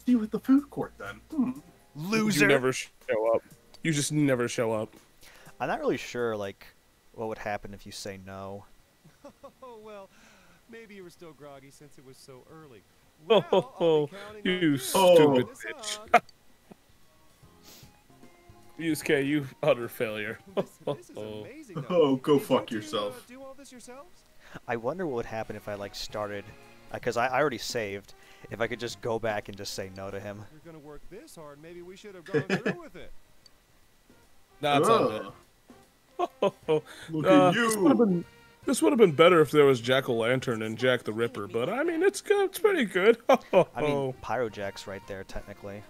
see you at the food court then. Loser. You never show up. You just never show up. I'm not really sure, like, what would happen if you say no. Oh, well, maybe you were still groggy since it was so early. Oh, Well, I'll be counting on you stupid bitch. Yusuke, you utter failure. This is amazing, though. Oh, go Did fuck you two, yourself. do all this yourselves? I wonder what would happen if I, like, started... Because I already saved. If I could just go back and just say no to him. If you're gonna work this hard, maybe we should have gone through with it. Nah, it's all good. Look at you. This would have been better if there was Jack-o'-lantern and Jack the Ripper, but I mean, it's good. It's pretty good. I mean, Pyrojack's right there, technically.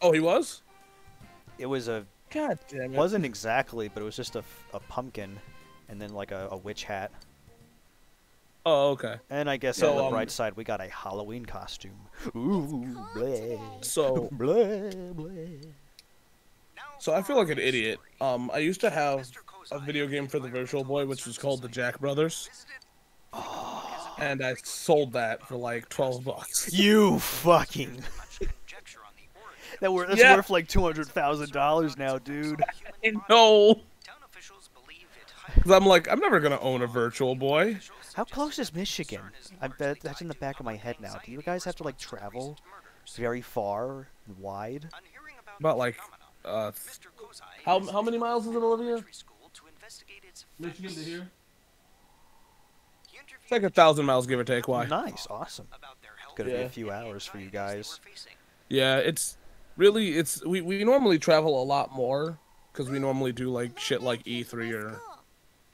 Oh, he was? It was a... God damn it. Wasn't exactly, but it was just a pumpkin. And then, like, a witch hat. Oh, okay. And I guess So, on the bright side, we got a Halloween costume. Ooh, bleh. So, Bleh, bleh. so I feel like an idiot. I used to have a video game for the Virtual Boy, which was called the Jack Brothers. And I sold that for like $12. You fucking... That's Yeah. worth like $200,000 now, dude. I know. Because I'm like, I'm never going to own a Virtual Boy. How close is Michigan? I bet that's in the back of my head now. Do you guys have to like travel very far and wide? About like, how many miles is it, Olivia? Michigan to here? It's like 1,000 miles, give or take. Why? Nice, awesome. It's gonna be a few hours for you guys. Yeah, it's really, we normally travel a lot more because we normally do like shit like E3 or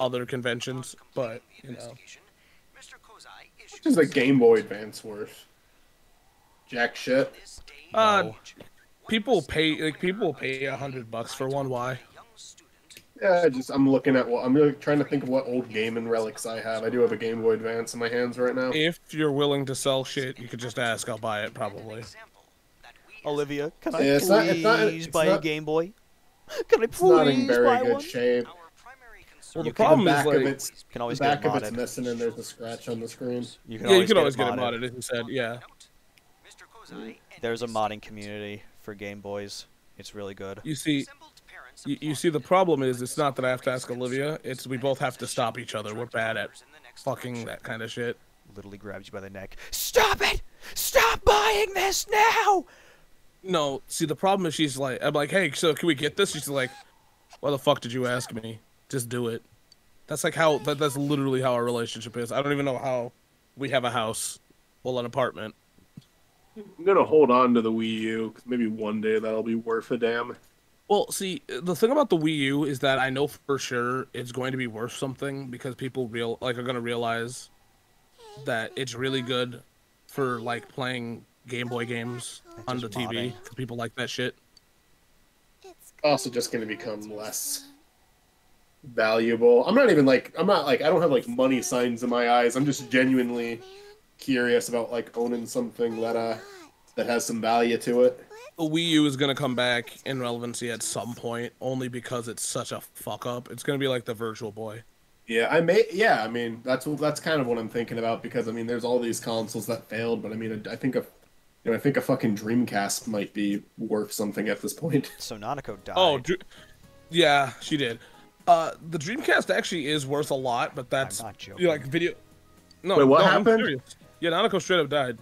other conventions, but you know. Which is a Game Boy Advance worth? Jack shit. People pay $100 for one. Why? Yeah, I'm looking at I'm really trying to think of what old gaming relics I have. I do have a Game Boy Advance in my hands right now. If you're willing to sell shit, you could just ask. I'll buy it probably. Olivia, can I Yeah, please buy a Game Boy? Can I It's not in please very buy good one? shape. Well, the You can- problem the is back like, of it's Can always the get back it of it's modded. missing and there's a scratch on the screen. You can yeah, you always can get always it get it modded. modded. As you said, yeah. There's a modding community for Game Boys. It's really good. You see, you see, the problem is it's not that I have to ask Olivia. It's we both have to stop each other. We're bad at fucking that kind of shit. Literally grabs you by the neck. Stop it! Stop buying this now! No, see, the problem is she's like, I'm like, hey, so can we get this? She's like, why the fuck did you ask me? Just do it. That's like how, that's literally how our relationship is. I don't even know how we have a house, well, an apartment. I'm gonna hold on to the Wii U because maybe one day that'll be worth a damn. Well, see, the thing about the Wii U is that I know for sure it's going to be worth something because people are going to realize that it's really good for like playing Game Boy games on the TV because people like that shit. Also, just gonna become less valuable. I'm not like I don't have like money signs in my eyes. I'm just genuinely curious about like owning something that has some value to it. The Wii U is going to come back in relevancy at some point, only because it's such a fuck up. It's going to be like the Virtual Boy. Yeah, I mean, that's kind of what I'm thinking about because I mean, there's all these consoles that failed, but I mean, I think a fucking Dreamcast might be worth something at this point. So Nanako died. Oh, yeah, she did. The Dreamcast actually is worth a lot, but that's I'm not joking. like video. No, Wait, what no, I'm happened? serious. Yeah, Nanako straight up died.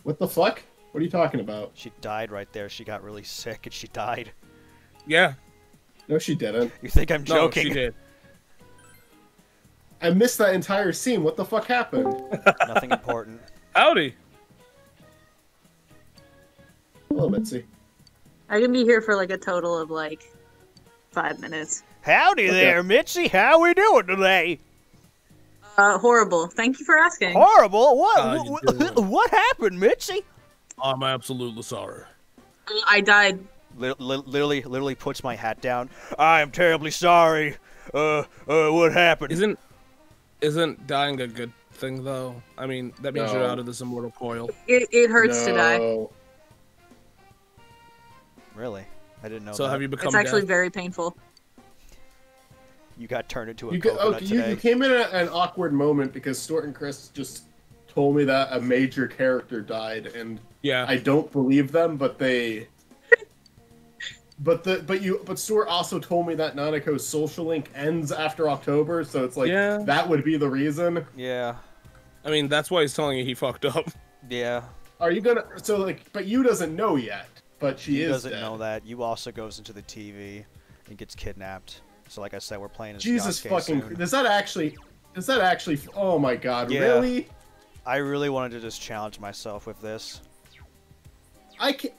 What the fuck? What are you talking about? She died right there. She got really sick and she died. Yeah. No, she didn't. You think I'm joking? No, she did. I missed that entire scene. What the fuck happened? Nothing important. Howdy. Hello, Mitzi. I can be here for like a total of like 5 minutes. Howdy there, Mitzi. How we doing today? Horrible. Thank you for asking. Horrible. How you doing? What happened, Mitzi? I'm absolutely sorry. I died. Literally puts my hat down. I am terribly sorry. What happened? Isn't dying a good thing though? I mean, that means No. you're out of this immortal coil. It hurts to die. No. Really? I didn't know So that. have you become It's actually death? very painful. You got turned into a You coconut today. came in at an awkward moment because Stuart and Chris just told me that a major character died, and Yeah. I don't believe them, but they. But Stuart also told me that Nanako's social link ends after October, so it's like Yeah. that would be the reason. Yeah. I mean, that's why he's telling you he fucked up. Yeah. Are you gonna? So like, but you doesn't know yet. But she is doesn't dead. know that. You also goes into the TV and gets kidnapped. So like I said, we're playing as Jesus Yasuke fucking! soon. Does that actually? Oh my god! Yeah. Really? I really wanted to just challenge myself with this. I can't.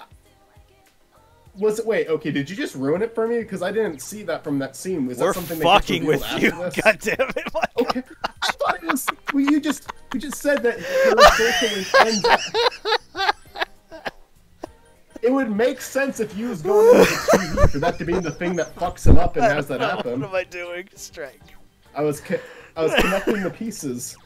Was it? Wait. Okay. Did you just ruin it for me? Because I didn't see that from that scene. Was We're that something that gets fucking revealed with you. after this? God damn it! My Okay. I thought it was. Well, you just said that her social link ends. It would make sense if you was going into the TV for that to be the thing that fucks him up and has that happen. What am I doing? Strike. I was connecting the pieces.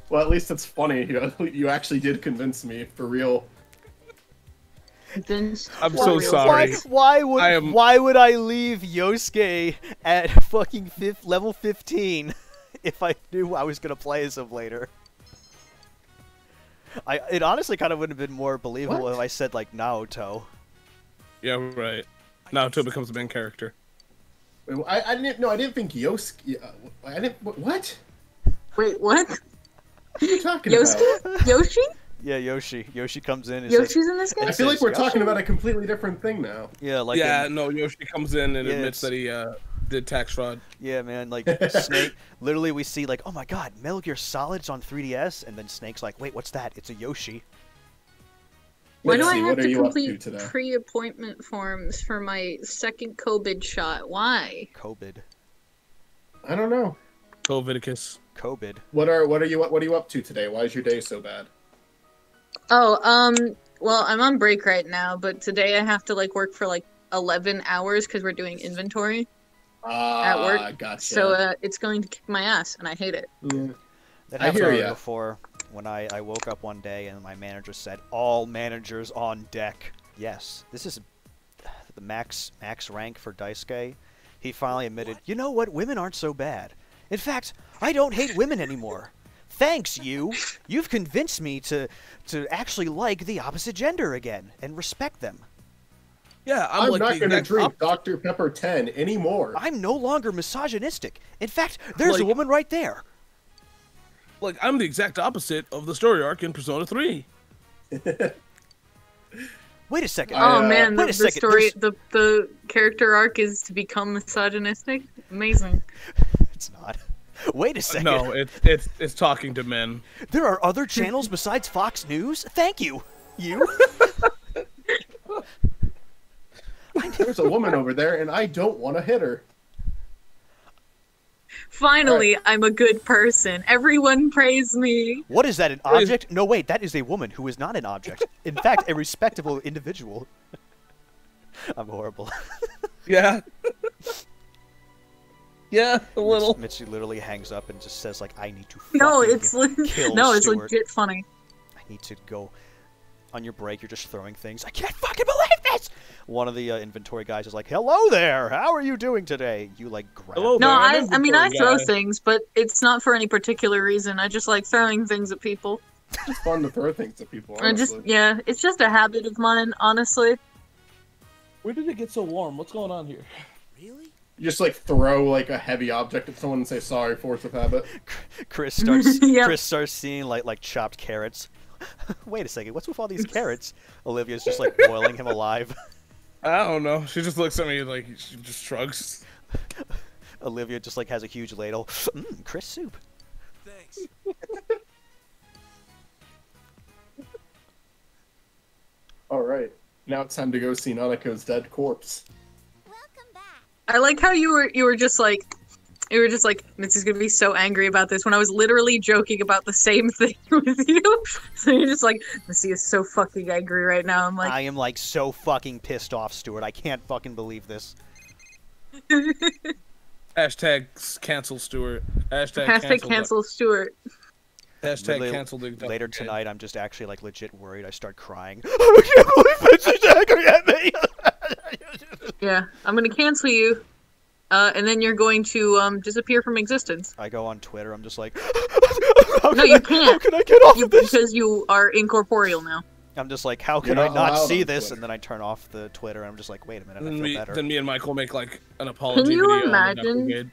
Well, at least it's funny. You actually did convince me for real. I'm so sorry. Why would I leave Yosuke at fucking level 15 if I knew I was gonna play as him later? It honestly kind of would have been more believable if I said like Naoto. Yeah, right. Naoto becomes the main character. I didn't think Yosuke. I didn't. What? Wait, what? What are you talking Yosuke? about? Yoshi? Yeah, Yoshi. Yoshi comes in. And Yoshi's in this game? I feel like we're Yoshi? talking about a completely different thing now. Yeah, like Yeah, no, Yoshi comes in and Yeah, admits that he did tax fraud. yeah, man. Like Snake. Literally, we see like, oh my God, Metal Gear Solid's on 3DS, and then Snake's like, wait, what's that? It's a Yoshi. Why do Let's I see, have what are to you up to complete today? pre-appointment forms for my second COVID shot? Why? COVID. I don't know. Covidicus. COVID. What are you up to today? Why is your day so bad? Oh, well, I'm on break right now, but today I have to like work for like 11 hours because we're doing inventory at work. Gotcha. So it's going to kick my ass, and I hate it. Yeah. That I happened hear to me ya. before when I woke up one day and my manager said, all managers on deck. Yes, this is the max rank for Daisuke. He finally admitted, you know what, women aren't so bad. In fact, I don't hate women anymore. Thanks, you. You've convinced me to actually like the opposite gender again and respect them. Yeah, I'm like not the going to exact drink opposite. Dr. Pepper 10 anymore. I'm no longer misogynistic. In fact, there's a Like- woman right there. Like, I'm the exact opposite of the story arc in Persona 3. Wait a second. Oh man, wait the a second, story, the character arc is to become misogynistic. Amazing. It's not. Wait a second. No, it's talking to men. There are other channels besides Fox News? Thank you. You? There's a woman over there, and I don't want to hit her. Finally, I'm a good person. Everyone praise me. What is that, an object? No, wait, that is a woman who is not an object. In fact, a respectable individual. I'm horrible. Yeah. Yeah, a little. Mitzi literally hangs up and just says, like, I need to No, fucking it's kill no, it's Stuart. legit funny. I need to go. On your break, you're just throwing things. I can't fucking believe this! One of the inventory guys is like, hello there! How are you doing today? You, like, grab Hello No, there, I mean, I inventory throw guy. things, but it's not for any particular reason. I just like throwing things at people. It's fun to throw things at people, I just, honestly. yeah, it's just a habit of mine, honestly. Where did it get so warm? What's going on here? Really? You just, like, throw, like, a heavy object at someone and say, sorry, force of habit. Chris starts Yep. Chris starts seeing like chopped carrots. Wait a second, what's with all these carrots? Olivia's just like boiling him alive. I don't know. She just looks at me like she just shrugs. Olivia just like has a huge ladle. Chris soup. Thanks. Alright. Now it's time to go see Nanako's dead corpse. I like how you were just like, Mitzi's gonna be so angry about this when I was literally joking about the same thing with you. So you're just like, Missy is so fucking angry right now. I'm like, I am like so fucking pissed off, Stuart. I can't fucking believe this. Hashtag cancel Stuart. hashtag cancel Stuart. Hashtag Literally, cancel the later tonight, I'm just actually like legit worried. I start crying. I can't believe Mitzi's angry at me. Yeah, I'm gonna cancel you. and then you're going to disappear from existence. I go on Twitter. I'm just like, No, you can't. How can I get off of this? Because you are incorporeal now. I'm just like, how can You're I not not allowed see on this? Twitter. And then I turn off the Twitter. And I'm just like, wait a minute, I Then feel better. then me and Michael make like an apology you video. on the imagine- Brigade.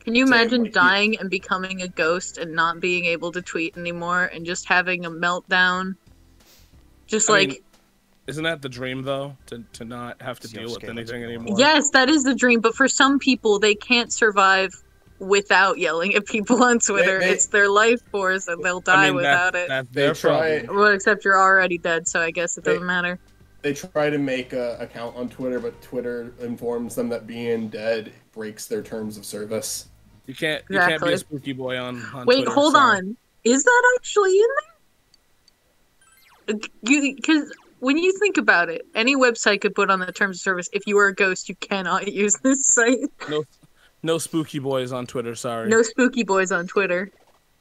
Can you Same, imagine like, dying and becoming a ghost and not being able to tweet anymore and just having a meltdown? Just I like, mean, isn't that the dream though? To not have to See how deal with scale it's anything going. anymore. yes, that is the dream, but for some people, they can't survive without yelling at people on Twitter. they- It's their life force and they'll die I mean, without it. That's They their try- problem. Well, except you're already dead, so I guess it They- doesn't matter. They try to make a account on Twitter, but Twitter informs them that being dead breaks their terms of service. You can't be a Exactly. spooky boy on Wait, Twitter, hold sorry. on. Is that actually in there? Because when you think about it, any website could put on the terms of service, if you are a ghost, you cannot use this site. No spooky boys on Twitter, sorry. No spooky boys on Twitter.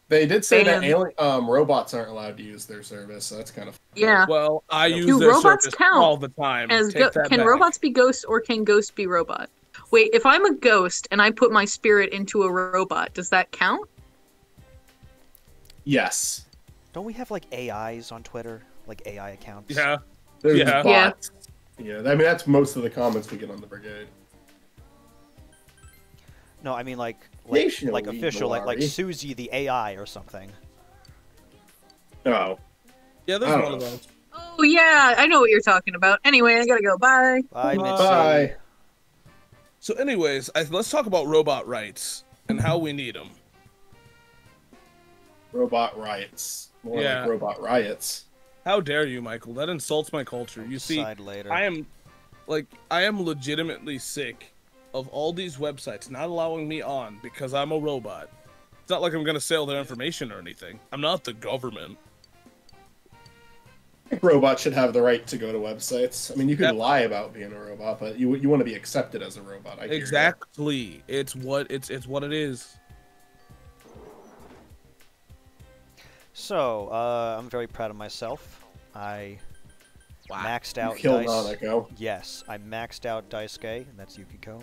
They did say that Bam. robots aren't allowed to use their service, so that's kind of Yeah. Well, I use Do their robots service count all the time. As Take that can back. robots be ghosts or can ghosts be robot? Wait, if I'm a ghost and I put my spirit into a robot, does that count? yes. Don't we have like AIs on Twitter? Like AI accounts? Yeah. There's Yeah. bots. Yeah, I mean that's most of the comments we get on the Brigade. No, I mean like National official, like Lottery. Susie the AI or something. Oh, Yeah, there's I don't one of know. those. Oh yeah, I know what you're talking about. Anyway, I gotta go. Bye. Bye, Mitzi. bye. So, anyways, let's talk about robot rights and how we need them. Robot riots. More Yeah. like robot riots. How dare you, Michael? That insults my culture. You see, Decide later. I am legitimately sick of all these websites not allowing me on because I'm a robot. It's not like I'm gonna sell their information or anything. I'm not the government. I think robots should have the right to go to websites. I mean, you can Yep. lie about being a robot, but you want to be accepted as a robot. I hear ya. Exactly. It's what it is. So, I'm very proud of myself. I maxed You out killed Dice. Nanako. Yes, I maxed out Daisuke, and that's Yukiko.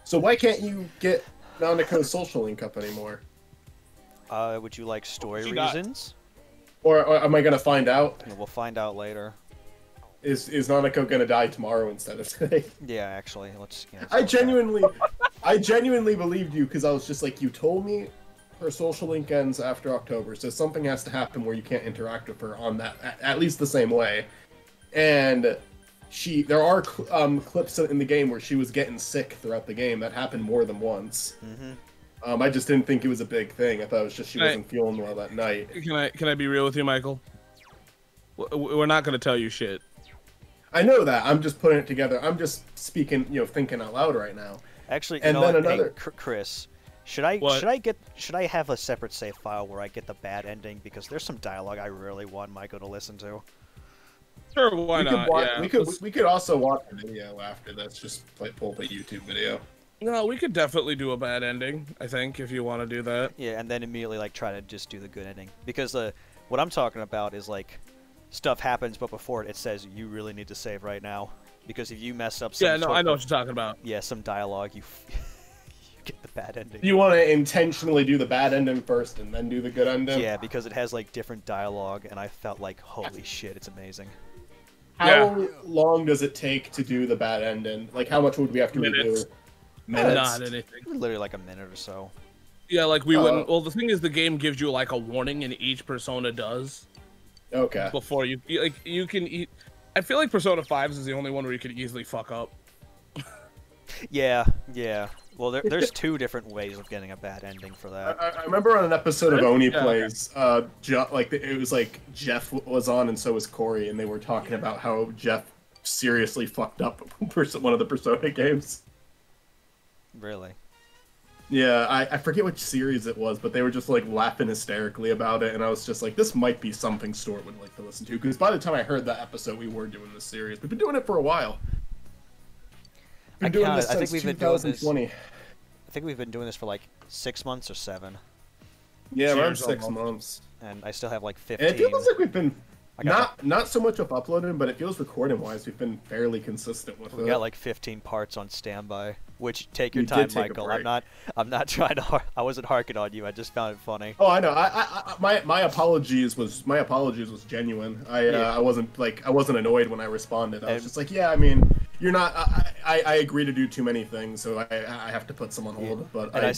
So why can't you get Nanako's social link up anymore? Would you like story She got- reasons? Or am I gonna find out? Yeah, we'll find out later. Is Nanako gonna die tomorrow instead of today? Yeah, actually, let's. Yeah, let's I go with that. genuinely believed you because I was just like, you told me her social link ends after October, so something has to happen where you can't interact with her on that at least the same way. And there are clips in the game where she was getting sick throughout the game. That happened more than once. Mhm. I just didn't think it was a big thing. I thought it was just she Right. wasn't feeling well that night. Can I be real with you, Michael? We're not gonna tell you shit. I know that. I'm just putting it together. I'm just speaking, thinking out loud right now. Actually, you And know then what? Hey, another- Chris, should I What? should I have a separate save file where I get the bad ending because there's some dialogue I really want Michael to listen to. Sure, why we not? Could watch, Yeah. we could also watch a video after this. Just pull up a YouTube video. No, we could definitely do a bad ending. I think if you want to do that. Yeah, and then immediately like try to just do the good ending because what I'm talking about is like stuff happens, but before it says you really need to save right now because if you mess up some Yeah, no, sort I know of- what you're talking about. yeah, some dialogue you you get the bad ending. You want to intentionally do the bad ending first and then do the good ending? Yeah, because it has like different dialogue, and I felt like, holy shit, it's amazing. How long does it take to do the bad ending? Like, how much would we have to Minutes. redo? Minutes. Not anything. Literally like a minute or so. Yeah, like we Oh. wouldn't. Well, the thing is, the game gives you like a warning, and each persona does Okay. before you can eat. I feel like Persona 5 is the only one where you could easily fuck up. Yeah, yeah. Well, there's two different ways of getting a bad ending for that. I remember on an episode of Oni Yeah, Plays, it was like Jeff was on and so was Corey, and they were talking about how Jeff seriously fucked up one of the Persona games. Really? Yeah, I forget which series it was, but they were just like laughing hysterically about it, and I was just like, this might be something Stuart would like to listen to, because by the time I heard that episode, we were doing this series. We've been doing it for a while. Been doing this I think since we've been doing this. 2020. I think we've been doing this for like 6 months or 7, Yeah, around Cheers, 6 almost. months. and I still have like And 15. it feels like we've been Not so much of uploading, but it feels recording wise. We've been fairly consistent with it. We got like 15 parts on standby. Which take your You time, did take a Michael. break. I'm not trying to. I wasn't harking on you. I just found it funny. Oh, I know. My apologies was genuine. I wasn't annoyed when I responded. I was just like, yeah, I mean, you're not. I agree to do too many things, so I have to put some on hold. But I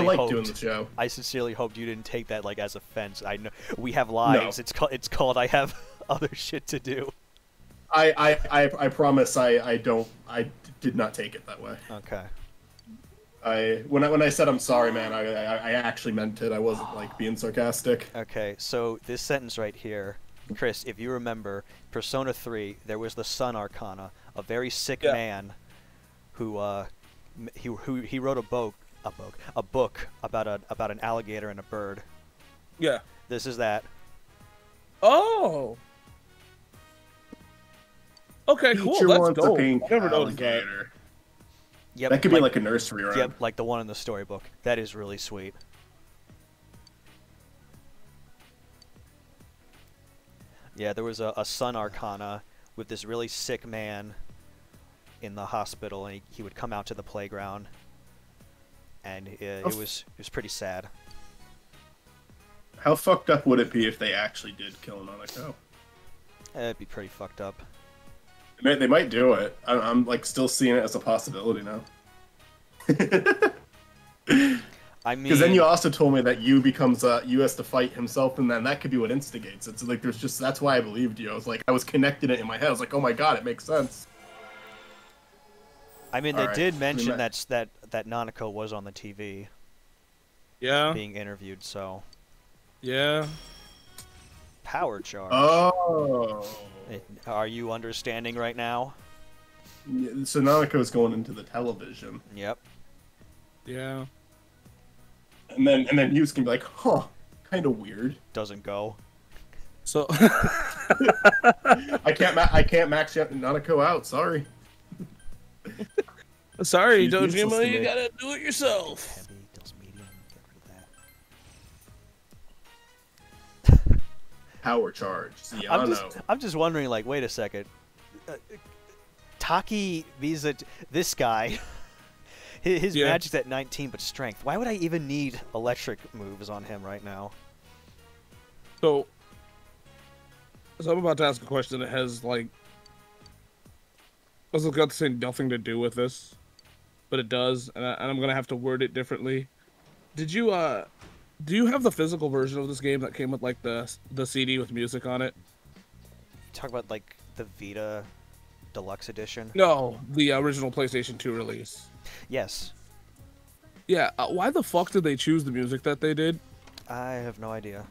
like doing the show. I sincerely hoped you didn't take that like as offense. I know we have lives. No. It's called I have other shit to do. I promise I did not take it that way. Okay. When I said I'm sorry, man, I actually meant it. I wasn't like being sarcastic. Okay, so this sentence right here, Chris, if you remember, Persona 3, there was the Sun Arcana, a very sick man who he wrote a book about an alligator and a bird. Yeah. This is that. Oh. Okay, cool. That's dope. Never noticed that. Yep, that could be like a nursery rhyme. Yep, like the one in the storybook. That is really sweet. Yeah, there was a Sun Arcana with this really sick man in the hospital, and he would come out to the playground, and it was pretty sad. How fucked up would it be if they actually did kill Nanako? It'd be pretty fucked up. They might do it. I'm like still seeing it as a possibility now. I mean, because then you also told me that Yu becomes Yu has to fight himself, and then that could be what instigates it. It's like that's why I believed you. I was connecting it in my head. I was like, oh my god, it makes sense. I mean, they did mention that Nanako was on the TV. Yeah. Being interviewed, so. Yeah. Power charge. Oh. Are you understanding right now? So Nanako's going into the television. Yep. Yeah. And then Yu's gonna be like, huh, kind of weird. Doesn't go. So I can't max Nanako out. Sorry. Sorry, Dojima, you gotta do it yourself. Heavy, does medium, get rid of that. Power charge. See, I'm just wondering, like, wait a second. Taki Visa, this guy, his magic's at 19, but strength. Why would I even need electric moves on him right now? So I'm about to ask a question that has, like, I was got to say nothing to do with this, but it does, and I'm gonna have to word it differently. Did you do you have the physical version of this game that came with like the CD with music on it? You talk about like the Vita Deluxe Edition? No, the original PlayStation 2 release. Yes. Yeah. Why the fuck did they choose the music that they did? I have no idea.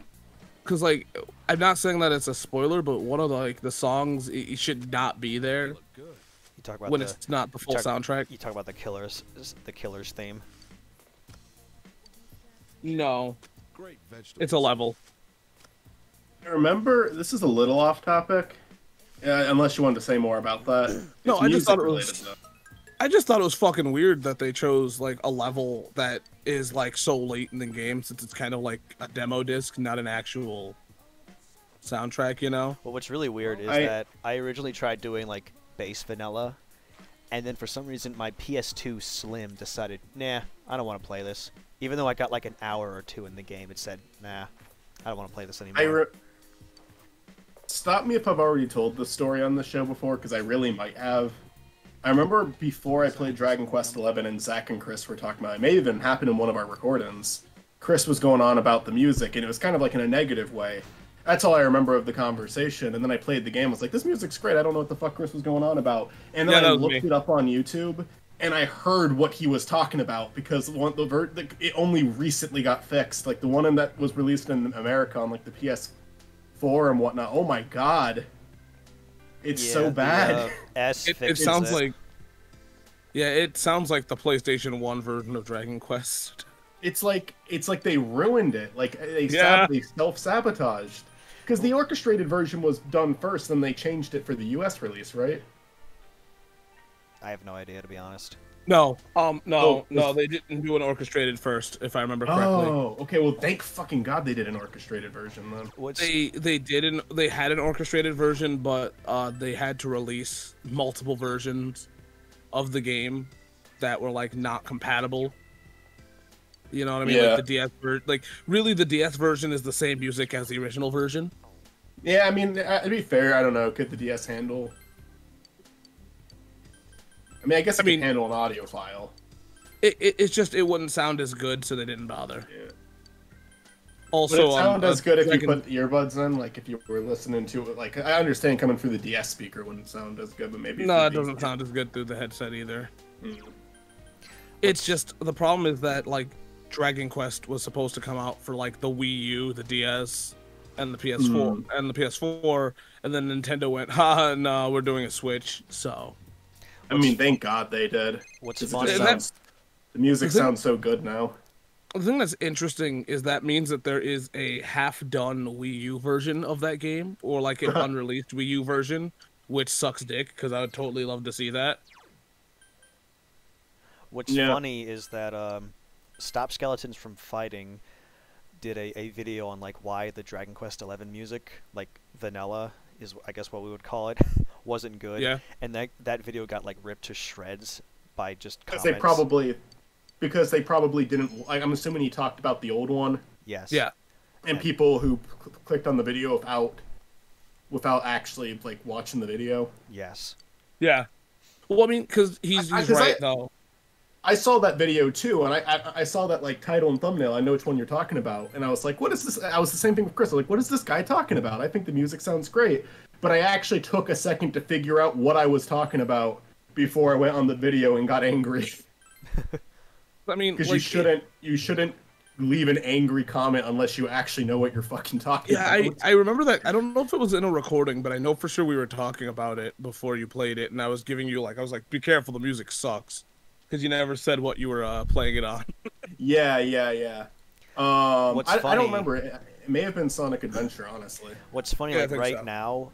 Because like, I'm not saying that it's a spoiler, but one of the songs it should not be there. You talk about when it's not the full soundtrack. You talk about the Killers theme. No, it's a level. Remember, this is a little off topic, unless you wanted to say more about that. No, I just thought it was. I just thought it was fucking weird that they chose like a level that is like so late in the game, since it's kind of like a demo disc, not an actual soundtrack. You know. Well, what's really weird is that I originally tried doing like bass vanilla, and then for some reason my PS2 Slim decided, nah, I don't want to play this. Even though I got like an hour or two in the game, it said, nah, I don't want to play this anymore. Stop me if I've already told this story on the show before, because I really might have. I remember before I played Dragon Quest XI and Zach and Chris were talking about it. It may have even happened in one of our recordings. Chris was going on about the music, and it was kind of like in a negative way. That's all I remember of the conversation. And then I played the game. I was like, this music's great. I don't know what the fuck Chris was going on about. And then I looked it up on YouTube, and I heard what he was talking about, because it only recently got fixed. Like the one that was released in America on like the PS4 and whatnot. Oh my god. It's so bad. It sounds like, it sounds like the PlayStation 1 version of Dragon Quest. It's like they ruined it. Like they self-sabotaged. Because the orchestrated version was done first, then they changed it for the US release, right? I have no idea, to be honest. No, no, Oh, they didn't do an orchestrated first, if I remember correctly. Oh, okay. Well, thank fucking God they did an orchestrated version then. What's They had an orchestrated version, but they had to release multiple versions of the game that were like not compatible. You know what I mean? Yeah. Like the DS version, like really the DS version is the same music as the original version. Yeah, I mean, to be fair, I don't know. Could the DS handle? I mean, I guess it could handle an audio file. It's just it wouldn't sound as good, so they didn't bother. Yeah. Also, Would it sound as good if you put earbuds in? Like if you were listening to it, like I understand coming through the DS speaker wouldn't sound as good, but maybe no, it doesn't sound as good through the headset either. It's just the problem is that like Dragon Quest was supposed to come out for like the Wii U, the DS, and the PS4, and the PS4, and then Nintendo went, "Ha, no, we're doing a Switch." So, I mean, thank God they did. What's funny? funny? The music sounds so good now. The thing that's interesting is that means that there is a half-done Wii U version of that game, or like an unreleased Wii U version, which sucks dick because I would totally love to see that. What's funny is that Stop Skeletons from Fighting did a video on like why the Dragon Quest XI music, like vanilla is I guess what we would call it, wasn't good. Yeah. And that video got like ripped to shreds by just comments. Because they probably didn't. I'm assuming he talked about the old one. Yes. Yeah. And people who clicked on the video without actually like watching the video. Yes. Yeah. Well, I mean, because he's right though. I saw that video too, and I saw that like title and thumbnail. I know which one you're talking about, and I was like, "What is this?" I was the same thing with Chris. I was like, "What is this guy talking about?" I think the music sounds great, but I actually took a second to figure out what I was talking about before I went on the video and got angry. I mean, because like, you shouldn't leave an angry comment unless you actually know what you're fucking talking about. Yeah, I remember that. I don't know if it was in a recording, but I know for sure we were talking about it before you played it, and I was giving you like, I was like, "Be careful, the music sucks." Because you never said what you were playing it on. Yeah. I don't remember. It may have been Sonic Adventure, honestly. What's funny, like right now,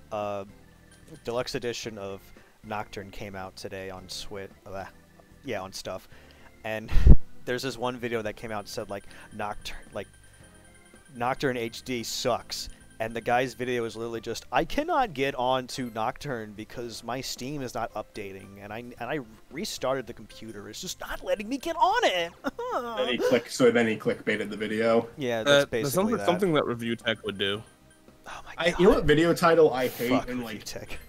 Deluxe Edition of Nocturne came out today on Switch. On stuff, and there's this one video that came out and said like Nocturne HD sucks. And the guy's video is literally just, I cannot get on to Nocturne because my Steam is not updating, and I restarted the computer. It's just not letting me get on it. Then he clickbaited the video. Yeah, that's basically something that Review Tech would do. Oh my God. You know what video title I hate? Fuck and Review like Tech.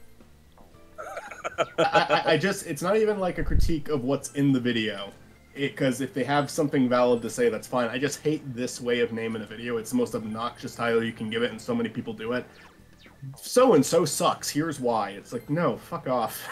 I just it's not even like a critique of what's in the video. Because if they have something valid to say, that's fine. I just hate this way of naming a video. It's the most obnoxious title you can give it, and so many people do it. So-and-so sucks. Here's why. It's like, no, fuck off.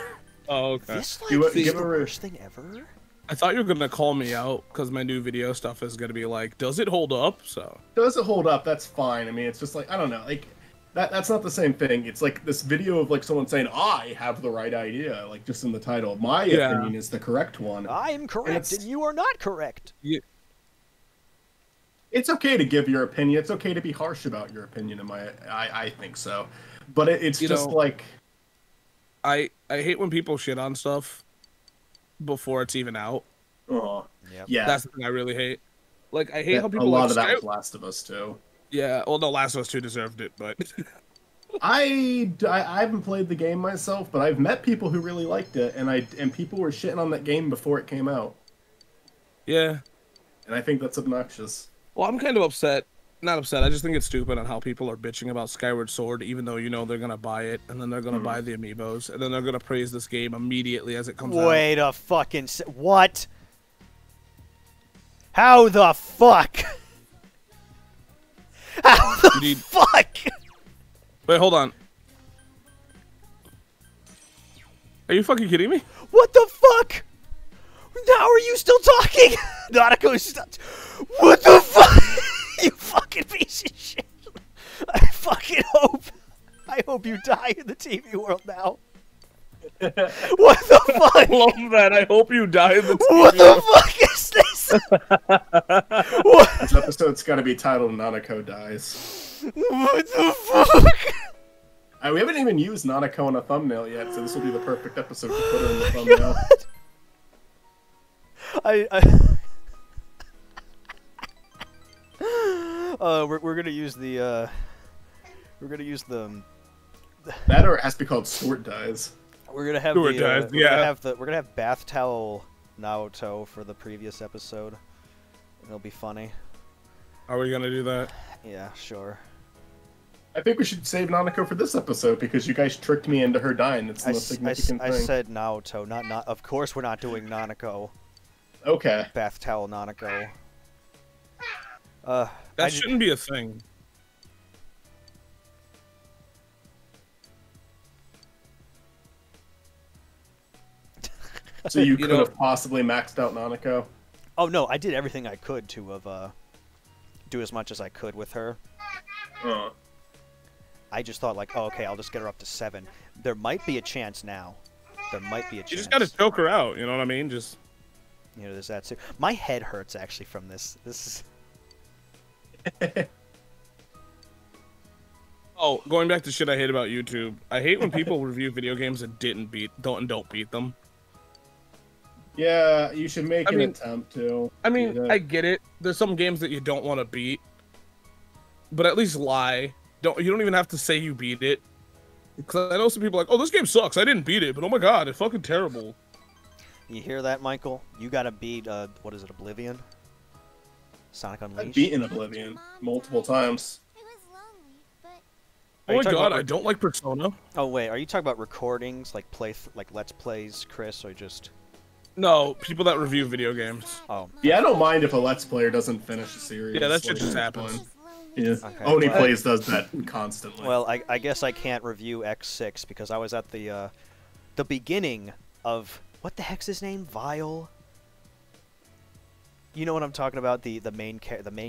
Oh, okay. This like is the worst thing ever? I thought you were gonna call me out because my new video stuff is gonna be like, does it hold up? So does it hold up? That's fine. I mean, it's just like, I don't know, like that's not the same thing. It's like this video of like someone saying, I have the right idea, like just in the title. My opinion is the correct one. I am correct and you are not correct. Yeah. It's okay to give your opinion. It's okay to be harsh about your opinion. I think so, but it's just like I hate when people shit on stuff before it's even out. Oh, yep. Yeah. That's the thing I really hate. Like I hate how people a lot of that was Last of Us too. Yeah, well, no, Last of Us 2 deserved it, but I haven't played the game myself, but I've met people who really liked it, and people were shitting on that game before it came out. Yeah. And I think that's obnoxious. Well, I'm kind of upset. Not upset. I just think it's stupid on how people are bitching about Skyward Sword, even though you know they're gonna buy it, and then they're gonna buy the amiibos, and then they're gonna praise this game immediately as it comes out. Wait a fucking what? How the fuck? How the fuck? Wait, hold on. Are you fucking kidding me? What the fuck? How are you still talking? Nanako, what the fuck? You fucking piece of shit. I fucking hope you die in the TV world now. What the fuck? I love that. I hope you die in the TV What the fuck is this? What? This episode's gotta be titled Nanako Dies. What the fuck? We haven't even used Nanako in a thumbnail yet, so this will be the perfect episode to put her in the thumbnail. We're gonna use the That or it has to be called Sword Dies. we're gonna have Sword the Dies, we're gonna have bath towel Naoto for the previous episode. It'll be funny. Are we gonna do that? Yeah, sure. I think we should save Nanako for this episode because you guys tricked me into her dying. It's the most significant I thing. said Naoto, not. Of course, we're not doing Nanako. Okay. Bath towel Nanako. That shouldn't be a thing. So you could have possibly maxed out Nanako? Oh no, I did everything I could to have do as much as I could with her. I just thought like, oh, okay, I'll just get her up to 7. There might be a chance now. There might be a chance. You just gotta choke her out. You know what I mean? Just. You know, there's that too. My head hurts actually from this. This is. Oh, going back to shit I hate about YouTube. I hate when people review video games that don't beat them. Yeah, you should make an attempt to. I mean, I get it. There's some games that you don't want to beat, but at least lie. You don't even have to say you beat it. Because I know some people are like, oh, this game sucks. I didn't beat it, but oh my god, it's fucking terrible. You hear that, Michael? You gotta beat what is it, Oblivion? Sonic Unleashed. I've beaten Oblivion multiple times. Oh my god, I don't like Persona. Oh wait, are you talking about recordings, like Let's Plays, Chris, or just? No, people that review video games. Oh. Yeah, I don't mind if a Let's Player doesn't finish the series. Yeah, that shit just happens. Yeah. Okay. Oni Plays does that constantly. Well, I guess I can't review X6 because I was at the beginning of what the heck's his name? Vile. You know what I'm talking about? The main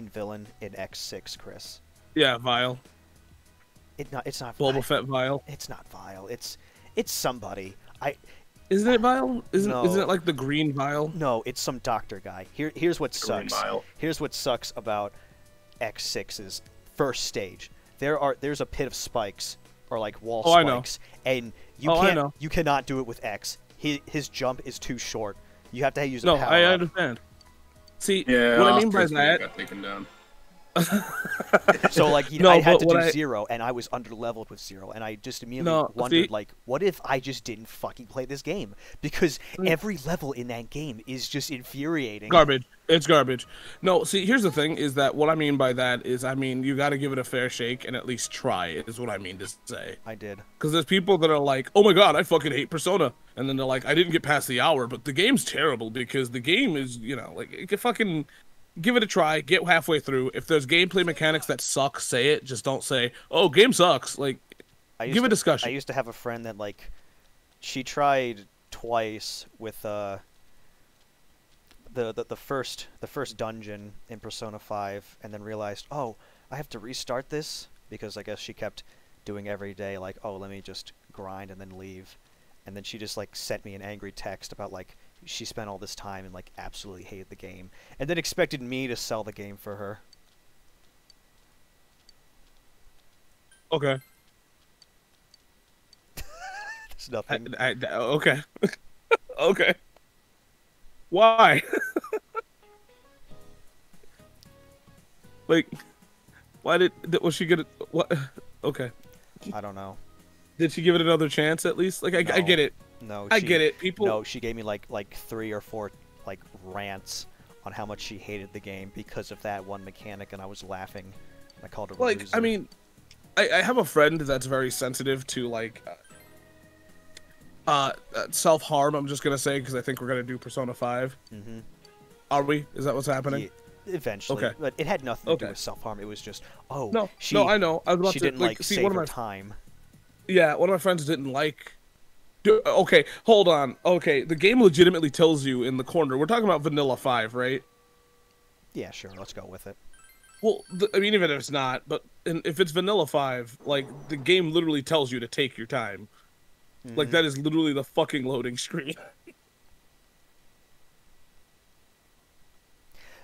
villain in X6, Chris. Yeah, Vile. It's not Boba Fett Vile. It's not Vile. It's somebody. Isn't it Vile? Isn't it like the green Vile? No, it's some doctor guy. Here's what Green sucks. Vile. Here's what sucks about X6's first stage. There's a pit of spikes or like wall spikes, and you cannot do it with X. His jump is too short. You have to use a power. No, I understand. See, Yeah, what I mean by that. Got taken down. So like I had to do 0, and I was under leveled with 0, and I just immediately wondered like, what if I just didn't fucking play this game? Because every level in that game is just infuriating. Garbage. It's garbage. No, see, here's the thing: is that what I mean by that is, I mean, you got to give it a fair shake and at least try it. Is what I mean to say. I did. Because there's people that are like, oh my god, I fucking hate Persona, and then they're like, I didn't get past the hour, but the game's terrible because the game is, like, it can fucking. Give it a try. Get halfway through. If there's gameplay mechanics that suck, say it. Just don't say, "Oh, game sucks." Like, give a discussion. I used to have a friend that like, she tried twice with the first dungeon in Persona 5, and then realized, oh, I have to restart this because I guess she kept doing every day like, oh, let me just grind and then leave, and then she just like sent me an angry text about like. She spent all this time and like absolutely hated the game, and then expected me to sell the game for her. Okay. There's nothing. Okay. Okay. Why? Like, why was she gonna? What? Okay. I don't know. Did she give it another chance at least? Like, I get it. No, I get it. People. No, she gave me like 3 or 4 like rants on how much she hated the game because of that one mechanic, and I was laughing. I called her a loser. I mean, I have a friend that's very sensitive to like self-harm. I'm just gonna say because I think we're gonna do Persona 5. Mm-hmm. Are we? Is that what's happening? Yeah, eventually. Okay. But it had nothing to do with self-harm. It was just no, I know. I was about she to, didn't like see, save her time. Yeah, one of my friends didn't like. Okay, hold on. Okay, the game legitimately tells you in the corner. We're talking about Vanilla 5, right? Yeah, sure. Let's go with it. Well, I mean, even if it's not, but if it's Vanilla 5, like, the game literally tells you to take your time. Mm-hmm. Like, that is literally the fucking loading screen.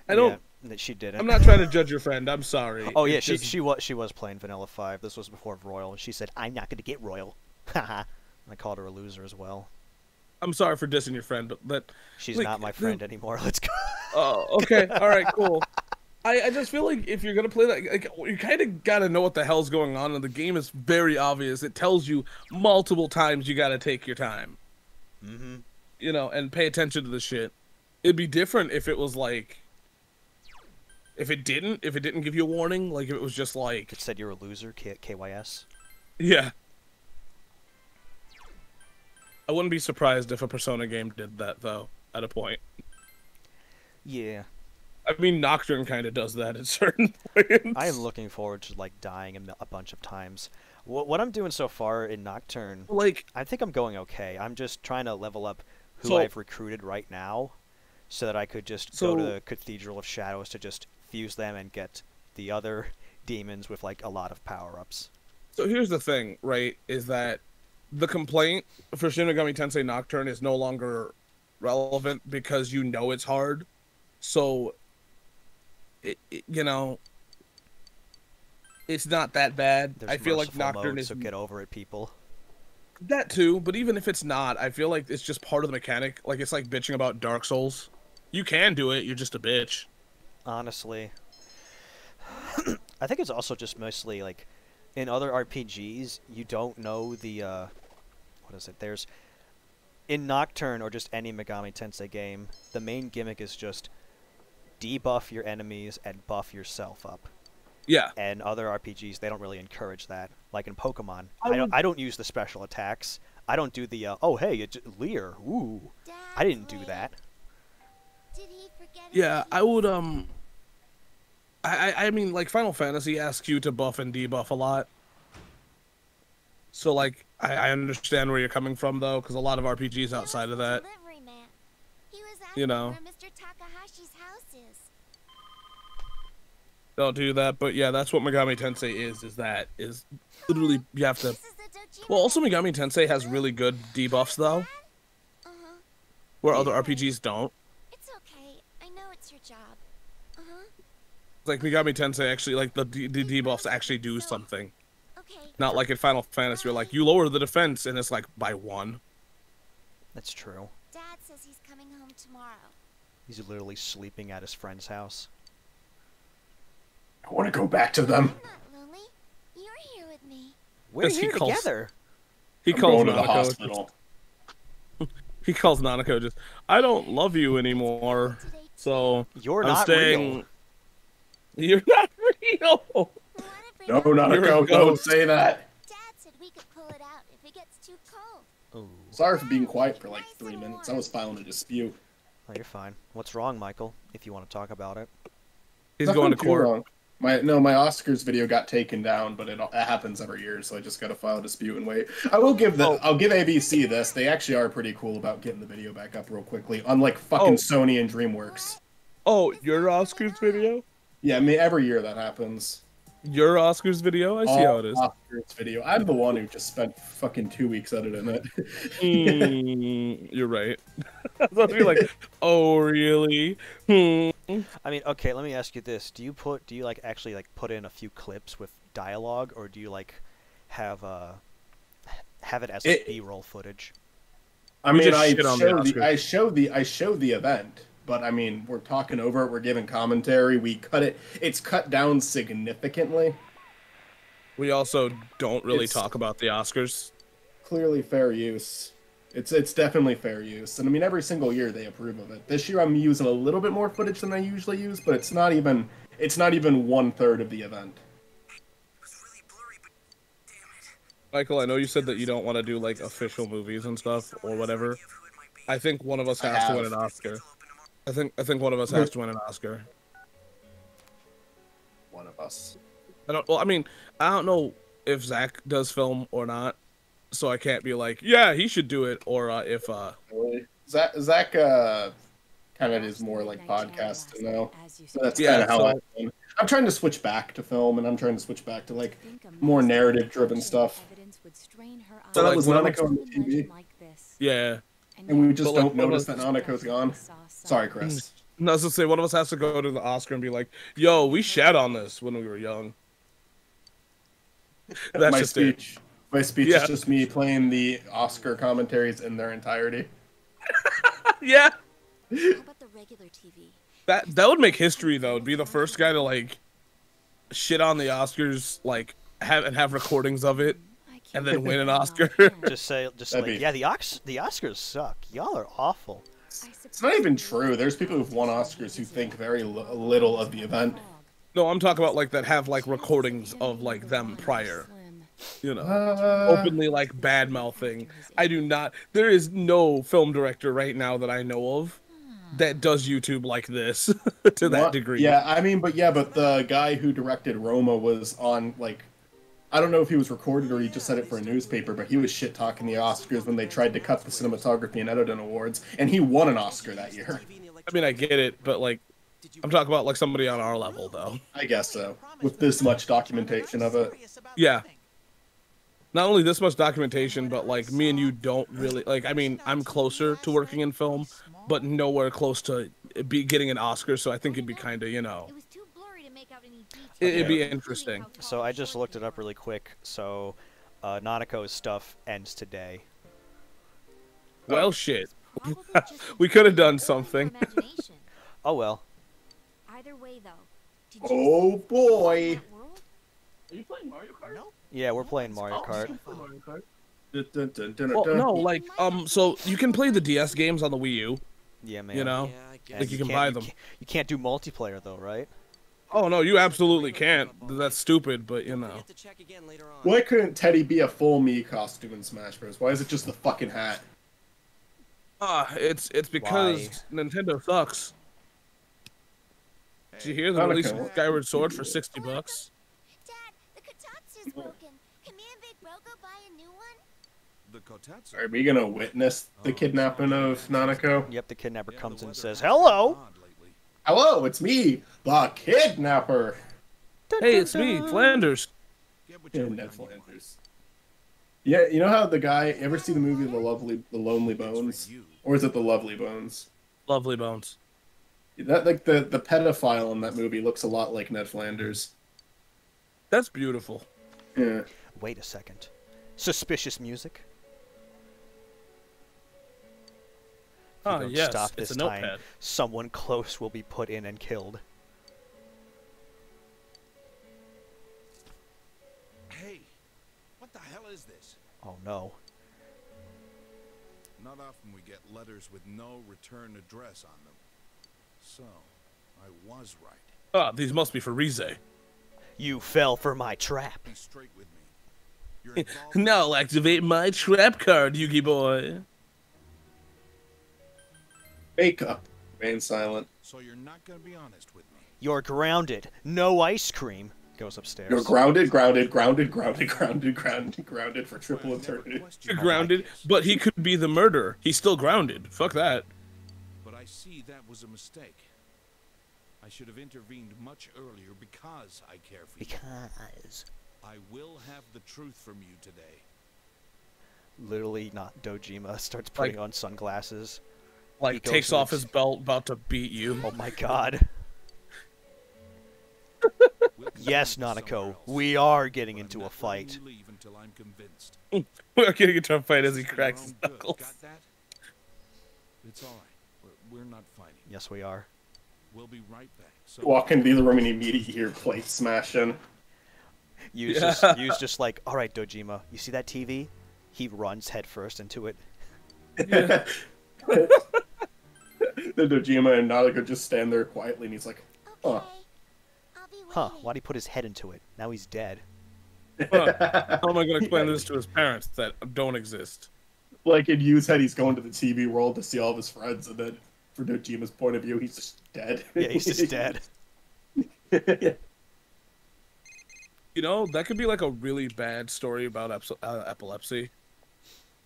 I don't... Yeah, she didn't. I'm not trying to judge your friend. I'm sorry. Oh, yeah, she was playing Vanilla 5. This was before Royal, and she said, I'm not going to get Royal. Haha. I called her a loser as well. I'm sorry for dissing your friend, but She's like, not my friend anymore. Let's go. Oh, okay. All right, cool. I just feel like if you're gonna play that, like, you kind of gotta know what the hell's going on, and the game is very obvious. It tells you multiple times you gotta take your time. Mm-hmm. You know, and pay attention to the shit. It'd be different if it was like, if it didn't give you a warning, like if it was just like, It said you're a loser, KYS. yeah. I wouldn't be surprised if a Persona game did that though, at a point. Yeah. I mean, Nocturne kind of does that at certain points. I am looking forward to like dying a bunch of times. What I'm doing so far in Nocturne, Like, I think I'm going okay. I'm just trying to level up who So- I've recruited right now, so that I could just go to the Cathedral of Shadows to just fuse them and get the other demons with like a lot of power-ups. so here's the thing, right? Is that the complaint for Shin Megami Tensei Nocturne is no longer relevant because you know it's hard. So, you know, it's not that bad. There's I feel like merciful Nocturne mode, is so get over it, people. that too. But even if it's not, I feel like it's just part of the mechanic. Like it's like bitching about Dark Souls. You can do it. You're just a bitch. Honestly, I think it's also just mostly like in other RPGs, you don't know the what is it? There's in Nocturne or just any Megami Tensei game, the main gimmick is just debuff your enemies and buff yourself up. Yeah. And other RPGs, they don't really encourage that. Like in Pokemon, I I don't use the special attacks. I don't do the oh hey, it's Leer. Ooh, I didn't do that. Yeah, I would I mean, like, Final Fantasy asks you to buff and debuff a lot. So, like, I understand where you're coming from, though, because a lot of RPGs outside of that, you know, don't do that. But, yeah, that's what Megami Tensei is literally, you have to... Well, also, Megami Tensei has really good debuffs, though, where other RPGs don't. It's okay. I know it's your job. Like, Megami Tensei actually, like, the debuffs actually do something. Okay. Not like in Final Fantasy, where, like, you lower the defense, and it's, like, by 1. That's true. Dad says he's coming home tomorrow. He's literally sleeping at his friend's house. I want to go back to them. I'm not lonely. You're here with me. We're 'Cause he here calls- together. He I'm calls going to the Nanako. hospital. He calls Nanako just, I don't love you anymore, so You're I'm not staying. real. You're not real. Wanna bring No, up- not a You're a go. Don't ghost. say that. Dad said we could pull it out if it gets too cold. Ooh. Sorry for being quiet for like 3 minutes. I was filing a dispute. Oh, you're fine. What's wrong, Michael? If you want to talk about it. He's Nothing going to too court. wrong. My Oscars video got taken down, but it happens every year, so I just gotta file a dispute and wait. I'll give ABC this. They actually are pretty cool about getting the video back up real quickly, unlike fucking Sony and DreamWorks. Oh, your Oscars video? Yeah, I mean every year that happens. Your Oscars video? I see how it is. Oscars video. I'm the one who just spent fucking 2 weeks editing it. You're right. I was about to be like, oh really? I mean, okay, let me ask you this. Do you like actually like put in a few clips with dialogue, or do you like have it as like B-roll footage? I We mean, just shit on the Oscars. I show the event, but I mean, we're talking over it. We're giving commentary. We cut it. It's cut down significantly. We also don't really It's- talk about the Oscars. Clearly, fair use. It's definitely fair use, and I mean, every single year they approve of it. This year, I'm using a little bit more footage than I usually use, but it's not even 1/3 of the event. Michael, I know you said that you don't want to do like official movies and stuff or whatever. I think one of us I has to win have. an Oscar. I think one of us has to win an Oscar. One of us. I don't know if Zach does film or not, so I can't be like, yeah, he should do it, or if Really? Zach kind of is more like podcast now. So that's Yeah, kind of how so- I'm trying to switch back to film, and I'm trying to switch back to like more narrative-driven stuff. So like, that was one of Nanako on the TV, yeah. and we just But, like, don't one of notice that us- Nanako's gone. Sorry, Chris. No, I was gonna say one of us has to go to the Oscar and be like, yo, we shat on this when we were young. That's My just it. speech. My speech Yeah. is just me playing the Oscar commentaries in their entirety. Yeah. How about the regular TV? That would make history though. Be the first guy to like shit on the Oscars, like have recordings of it, and then win an Oscar. Just That'd like, be- yeah, the Oscars suck. Y'all are awful. It's not even true. There's people who've won Oscars who think very little of the event. No, I'm talking about like that have like recordings of like them prior. You know, Uh, openly like bad mouthing. I do not. There is no film director right now that I know of that does YouTube like this to that what? degree. Yeah, I mean, but the guy who directed Roma was on, like, I don't know if he was recorded or he just said it for a newspaper, but he was shit talking the Oscars when they tried to cut the cinematography and editing awards, and he won an Oscar that year. I mean, I get it, but like, I'm talking about like somebody on our level though. I guess so. With this much documentation of it. Yeah. Not only this much documentation, but like me and you don't really like. I mean, I'm closer to working in film, but nowhere close to getting an Oscar. So I think it'd be kind of, you know, It was too blurry to make out any details. it'd be Yeah. interesting. So I just looked it up really quick. So Nanako's stuff ends today. Well, shit. Probably just We could have done a something. imagination. Oh well. Either way, though. Did you Oh see boy! that world? Are you playing Mario Kart? Yeah, we're playing Mario Kart. Well, no, like, so you can play the DS games on the Wii U, Yeah, man. you know? And Like, you can can't- buy them. You can't do multiplayer though, right? Oh, no, you absolutely can't. That's stupid, but, you know. Why couldn't Teddy be a full me costume in Smash Bros? Why is it just the fucking hat? It's because Nintendo sucks. Did you hear they released Nanako. Skyward Sword for $60? Dad, the Kotatsu's broken. Can me and Big Bro go buy a new one? The Kotatsu. Are we gonna witness the kidnapping of Nanako? Yep, the kidnapper comes and says, "Hello." Hello, it's me, the kidnapper. Hey, it's me, Flanders. Yeah, Ned Flanders. Yeah, you know how the guy, you ever see the movie The Lonely Bones? Or is it The Lovely Bones? Lovely Bones. That, like, the pedophile in that movie looks a lot like Ned Flanders. That's beautiful. Yeah. Wait a second. Suspicious music. If we Oh, don't yes, stop it's this a time, notepad. someone close will be put in and killed. Hey, what the hell is this? Oh no. Not often we get letters with no return address on them. So, I was right. Ah, these must be for Rize. You fell for my trap. Be straight with me. You're involved Now I'll activate my trap card, Yugi boy. Makeup. Remain silent. so you're not gonna be honest with me. You're grounded. No ice cream. Goes upstairs. You're grounded for triple eternity. You're grounded, but he could be the murderer. He's still grounded. Fuck that. But I see that was a mistake. I should have intervened much earlier because I care for you. Because. I will have the truth from you today. Literally not Dojima starts putting on sunglasses. He Like, goes takes to off ex- his belt, about to beat you. Oh my god. We'll Yes, continue this somewhere Nanako, else. we are getting But I'm into a not letting fight. you leave until I'm convinced. We're getting into a fight as he For your cracks his own good. knuckles. Got that? It's all right. We're not fighting. Yes, we are. We'll be right back. So Walk into the other room and immediately hear plate smashing. Yu's just like, alright, Dojima, you see that TV? He runs headfirst into it. The Dojima and Nanako just stand there quietly, and he's like, Okay. Huh. I'll be Huh, waiting. why'd he put his head into it? Now he's dead. Huh. How am I going to explain this to his parents that don't exist? like in Yu's head, he's going to the TV world to see all of his friends, and then from Dojima's point of view, he's just dead. Yeah, he's just dead. You know, that could be like a really bad story about epilepsy.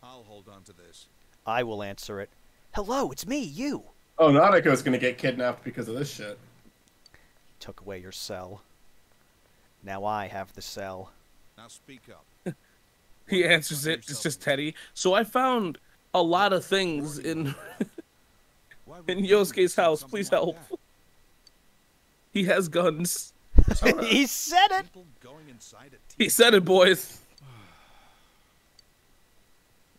I'll hold on to this. I will answer it. Hello, it's me, you! Oh, Nanako's gonna get kidnapped because of this shit. Took away your cell. Now I have the cell. Now speak up. He answers it. It's just Teddy. So I found a lot of things in Why would in you do Yosuke's house. something Please like help. that? He has guns. He said it! People going inside a He said it, boys.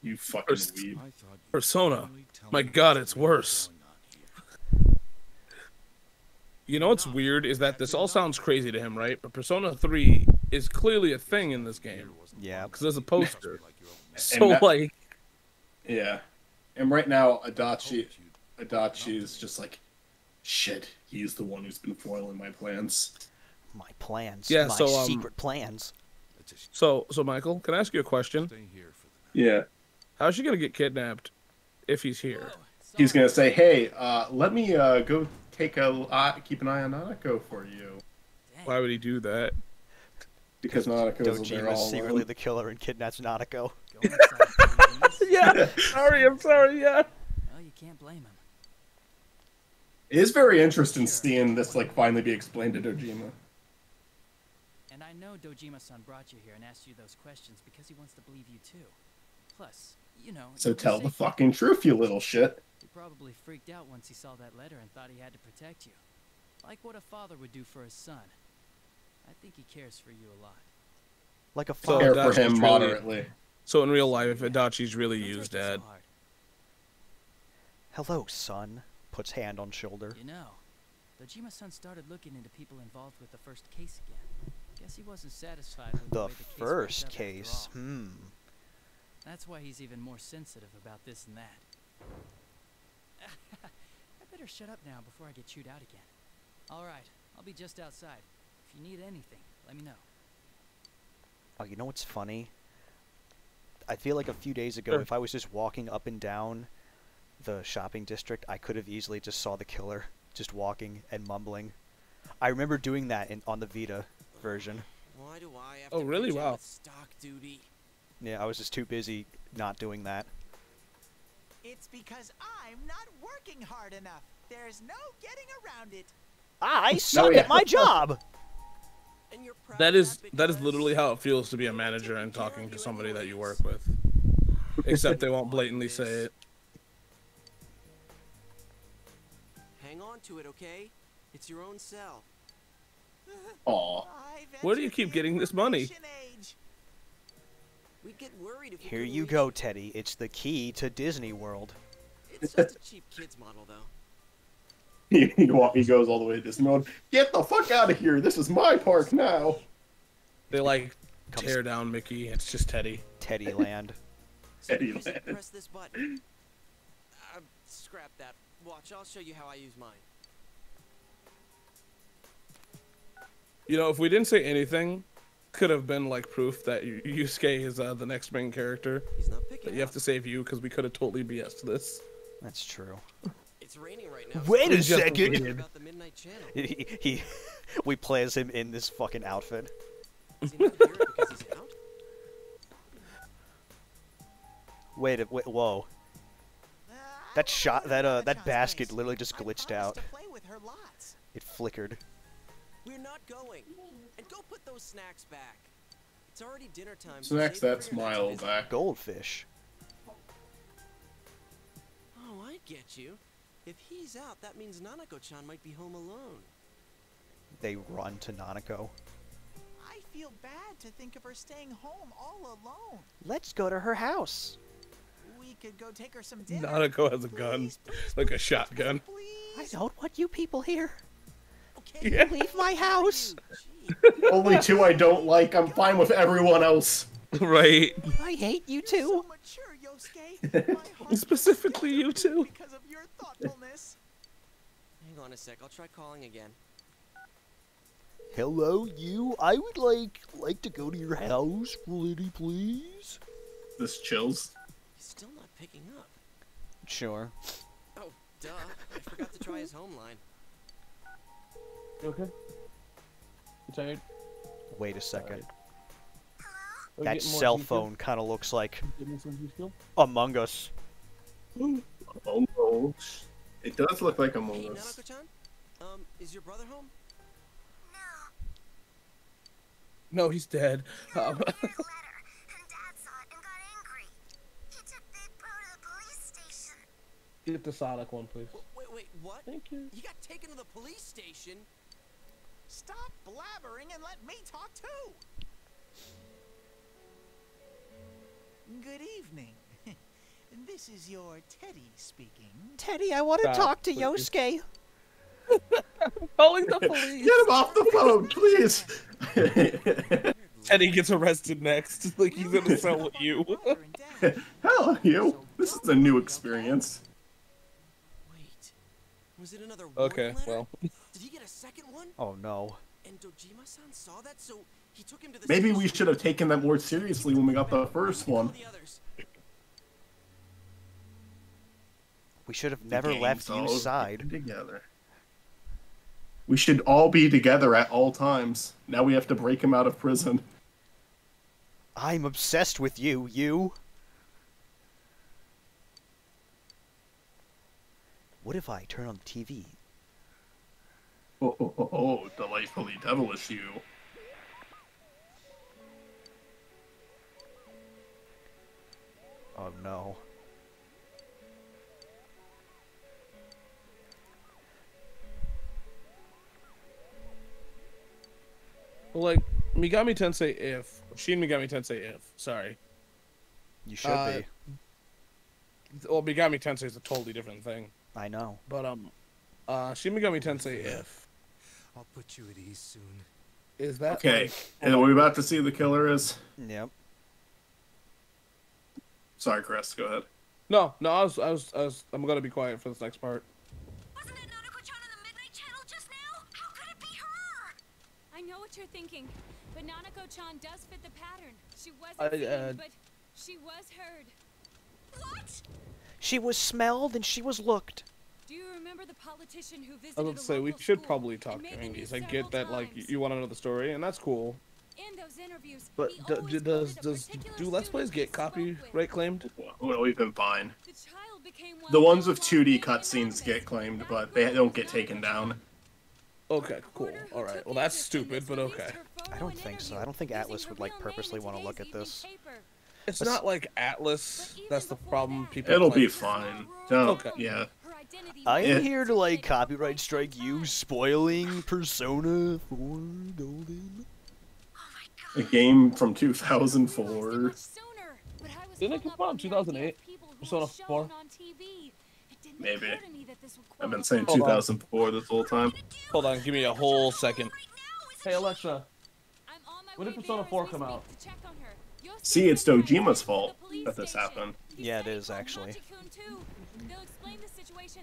You fucking Pers- weeb. I thought you'd Persona. finally tell My me God, what's it's really worse. going on here. You know what's weird is that this all sounds crazy to him, right? But Persona 3 is clearly a thing in this game. Yeah. Because there's a poster. Like your own man. So, that- like, Yeah. And right now, Adachi's just like, shit, he's the one who's been foiling my plans. My plans. Yeah, my so, secret plans. It's a sh- so Michael, can I ask you a question? Stay here for the night. Yeah. How's she gonna get kidnapped if he's here? He's gonna say, hey, let me go take keep an eye on Nanako for you. Why would he do that? Because Nanako's there Dojima's all secretly alone. the killer and kidnaps Nanako. Go inside, please. Yeah. I'm sorry. Yeah. Well, you can't blame him. It is very interesting seeing this like finally be explained to Dojima. And I know Dojima-san brought you here and asked you those questions because he wants to believe you too. Plus, you know. So you're tell the safe. fucking truth, you little shit. He probably freaked out once he saw that letter and thought he had to protect you. Like what a father would do for his son. I think he cares for you a lot. Like a So father. Care for Adachi's him really- moderately. So in real life, Adachi's really Don't used take it so Dad. hard. Hello, son. Puts hand on shoulder. You know, Dojima-san started looking into people involved with the first case again. Guess he wasn't satisfied with the The way the case first wrapped up after case. all. That's why he's even more sensitive about this and that. I better shut up now before I get chewed out again. All right, I'll be just outside. If you need anything, let me know. Oh, you know what's funny? I feel like a few days ago, Sure. if I was just walking up and down the shopping district, I could have easily just saw the killer just walking and mumbling. I remember doing that on the Vita version. Why do I have Oh, to really? bitch out Wow. with stock duty? Yeah, I was just too busy not doing that. It's because I'm not working hard enough. There's no getting around it. I suck yeah. at my job! And you're proud That of is because literally how it feels to be a manager and talking to somebody that you work with. Except they won't blatantly say it. Hang on to it, okay? It's your own cell. Aw. I've Where do you entered keep the getting this money? information age. We'd get worried if we Here couldn't you reach go, Teddy. It's the key to Disney World. It's just a cheap kids model, though. He goes all the way to Disney World. Get the fuck out of here! This is my park now. They like Comes- tear down Mickey. It's just Teddy. Teddy Land. So Eddie here's it, Land. press this button. Scrap that. Watch, I'll show you how I use mine. You know, if we didn't say anything, could have been like proof that Yusuke is the next main character. He's not picking That you have up. to save you because we could have totally BS'd this. That's true. It's raining right now. Wait so a We just second! waited. about the Midnight Channel. We play as him in this fucking outfit. Is he not here because he's out? Wait, whoa. I That don't shot, know that about that John's basket place. literally just I glitched promised out. to play with her lots. It flickered. We're not going. And go put those snacks back. It's already dinner time. Snacks save it that for your next smile visit. back. Goldfish. Oh, I get you. If he's out, that means Nanako-chan might be home alone. They run to Nanako. I feel bad to think of her staying home all alone. Let's go to her house. We could go take her some dinner. Nanako has a gun, Please, please, like a please, shotgun. I please. don't want you people here. Okay, Yeah. Leave my house. Gee, Only two I don't like. I'm fine with everyone else. Right. I hate you You're so too. mature, Yosuke. My heart Specifically goes you out two. because of your thoughtfulness. hang on a sec. I'll try calling again. Hello, you. I would like to go to your house, pretty please. This chills. He's still not picking up. Sure. Oh, duh. I forgot to try his home line. Okay. You tired? Wait a second. Are we That getting more cell detail? phone kind of looks like Getting some detail? Among Us. Oh no. It does look like Among Hey, Us. Nanako-chan? Is your brother home? No, he's dead. He got a weird letter, and Dad saw it and got angry. He took Big Bro to the police station. Get the Sonic one, please. Wait, what? Thank you. You got taken to the police station? Stop blabbering and let me talk too. Good evening. This is your Teddy speaking. Teddy, I want to talk to please. Yosuke. Calling the police. Get him off the phone, please. Teddy gets arrested next. Like he's gonna sell you. Hell, you. This is a new experience. Wait, was it another Okay, warning letter? well. Did he get a second one? Oh no. And Dojima-san saw that, so he took him to the Maybe station. we should have taken that more seriously when we got the first one. The others. We should have never left Yu's side. Together. We should all be together at all times. Now we have to break him out of prison. I'm obsessed with you, you. What if I turn on the TV? Oh, delightfully devilish you. Oh no. Well, like Megami Tensei if Shin Megami Tensei if sorry. You should be. Well, Megami Tensei is a totally different thing. I know. But Shin Megami Tensei if I'll put you at ease soon. is that Okay, and are we about to see the killer is? Yep. Sorry, Chris, go ahead. No, I'm gonna be quiet for this next part. Wasn't it Nanako-chan on the Midnight Channel just now? How could it be her? I know what you're thinking, but Nanako-chan does fit the pattern. She wasn't I, seen, but she was heard. What? She was smelled and she was looked. Do you remember the politician who visited I was about to say we local should school probably and talk made to the news Angies. I get that, several like times? you want to know the story, and that's cool. In those interviews, But he always does quoted a particular do Let's Plays student get he spoke with. copyright claimed? Well, we've been fine. The child became The well ones with known 2D for being cutscenes anonymous. get claimed, That but they quote don't was get taken down. Okay, cool. Reporter who All right. took Well, that's interest in stupid, this but released okay. her photo I don't and think so. interview I don't think using Atlas her would like real name in purposely want to look today's at this. evening paper. It's But not like Atlas. But even That's the before problem. that, People It'll claim. be fine. Don't, Okay. yeah. Her identity I was am It- here to like secreted copyright for strike quite some you time. spoiling Persona 4 Golden. A game from 2004. Didn't it come out in 2008? Persona 4? Maybe. I've been saying Hold on. 2004 this whole time. Hold on, give me a whole second. Hey Alexa, when did Persona 4 come out? See, it's Dojima's fault that this happened. Yeah, it is actually.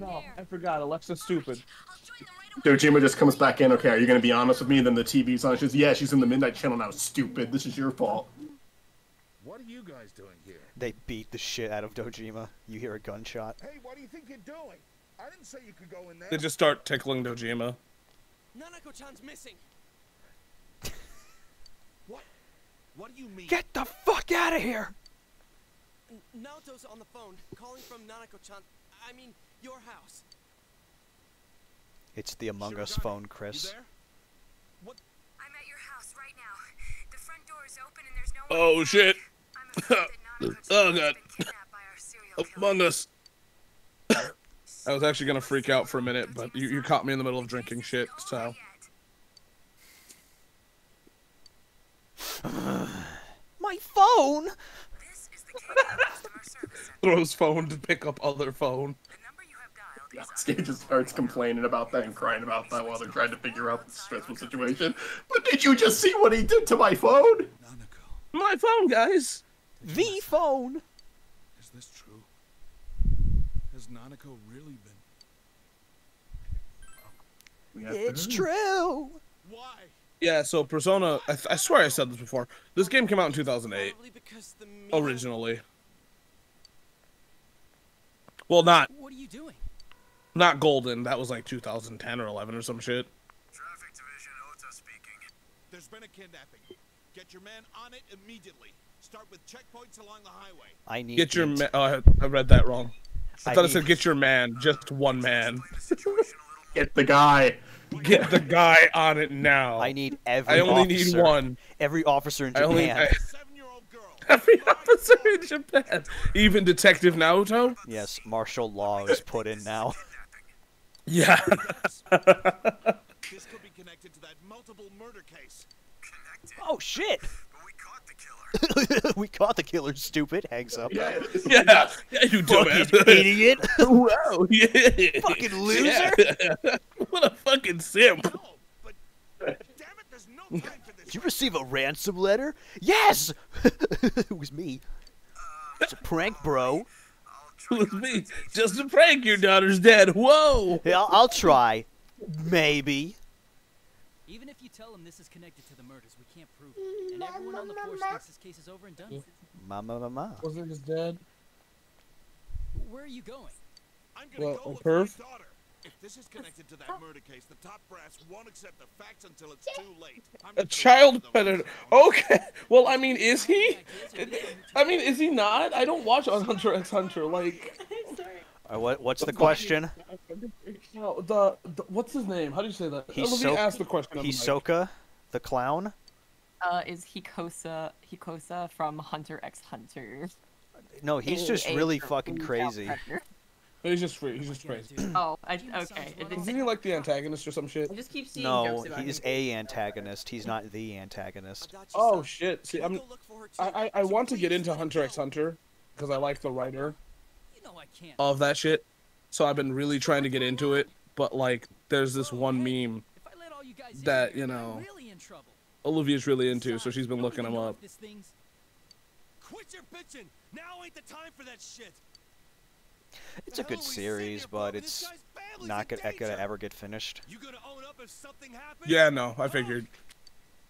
No, I forgot. Alexa's stupid. Dojima just comes back in, okay, are you going to be honest with me? Then the TV's on, she says, yeah, she's in the Midnight Channel now, stupid, this is your fault. What are you guys doing here? They beat the shit out of Dojima. You hear a gunshot. Hey, what do you think you're doing? I didn't say you could go in there. They just start tickling Dojima. Nanako-chan's missing. What? What do you mean? Get the fuck out of here! Naoto's on the phone, calling from Nanako-chan. I mean, your house. It's the Among Sure Us got it. phone, You Chris. there? What? I'm at your house right now. The front door is open and there's no one Oh inside. shit! I'm afraid that Nanako-chan Oh has god! been kidnapped by our serial killer. Among Us. I was actually gonna freak out for a minute, but you caught me in the middle of drinking shit, so. My phone! This is the K-pop customer service center. Throws phone to pick up other phone. The number you have dialed is Sage just starts complaining about that and crying about that while they're trying to figure out the stressful situation. But did you just see what he did to my phone? Nanako, My phone, guys! The phone! is this true? Has Nanako really been? It's true! Why? Yeah, so Persona, I swear I said this before. This game came out in 2008, Probably because the media... originally. Well, not What are you doing? Golden. That was like 2010 or 11 or some shit. Traffic Division, Ota speaking. There's been a kidnapping. Get your man on it immediately. Start with checkpoints along the highway. I need Get your heat. man. Oh, I read that wrong. I thought it need- said get your man, just one man. Get the guy. Get the guy on it now. I need every I only officer. need one. Every officer in I Japan. only. 7-year-old girl. Every officer in Japan, even Detective Naoto. Yes, martial law is put in now. Yeah. This could be connected to that multiple murder case. Connected? Oh shit! But we caught the killer. We caught the killer, stupid. Hangs up. Yeah, you Fucking dumbass. idiot. Wow, yeah. Fucking loser. Yeah. What a fucking simp. No, but damn it, there's no time for this. Did you receive a ransom letter? Yes! It was me. It's a prank, bro. It was me. Just a prank, your daughter's dead. Whoa! Yeah, I'll try. Maybe. Even if you tell him this is connected to the murders, we can't prove it. And everyone on the force thinks this case is over and done with. Mama. Wasn't his dead? Where are you going? I'm gonna Well, go with perv? my daughter. If this is connected to that murder case, the top brass won't accept the facts until it's too late. I'm A just gonna child wait for the predator. ones Okay. Well, I mean, is he? I mean, is he not? I don't watch on Hunter x Hunter. Like, What's the question? no, the what's his name? How do you say that? Let me ask the question. on the mic. Hisoka, the clown. Is Hikosa from Hunter x Hunter? No, he's just AKA really from fucking Child crazy. Predator. He's just free. He's just crazy. Oh, okay. Isn't he like the antagonist or some shit? I just keep seeing No, jokes about he's him. a antagonist. He's not the antagonist. Oh shit! See, I want to get into Hunter x Hunter because I like the writer You know I can't. of that shit. So I've been really trying to get into it, but like, there's this one meme If I let all you guys in that here, you I'm know really in trouble. Olivia's really into, so Besides, she's been don't looking we them know up. if this thing's- Quit your bitching. Now ain't the time for that shit. It's a good series, but it's not gonna ever get finished. You gonna own up if something happens? Yeah, no, I figured.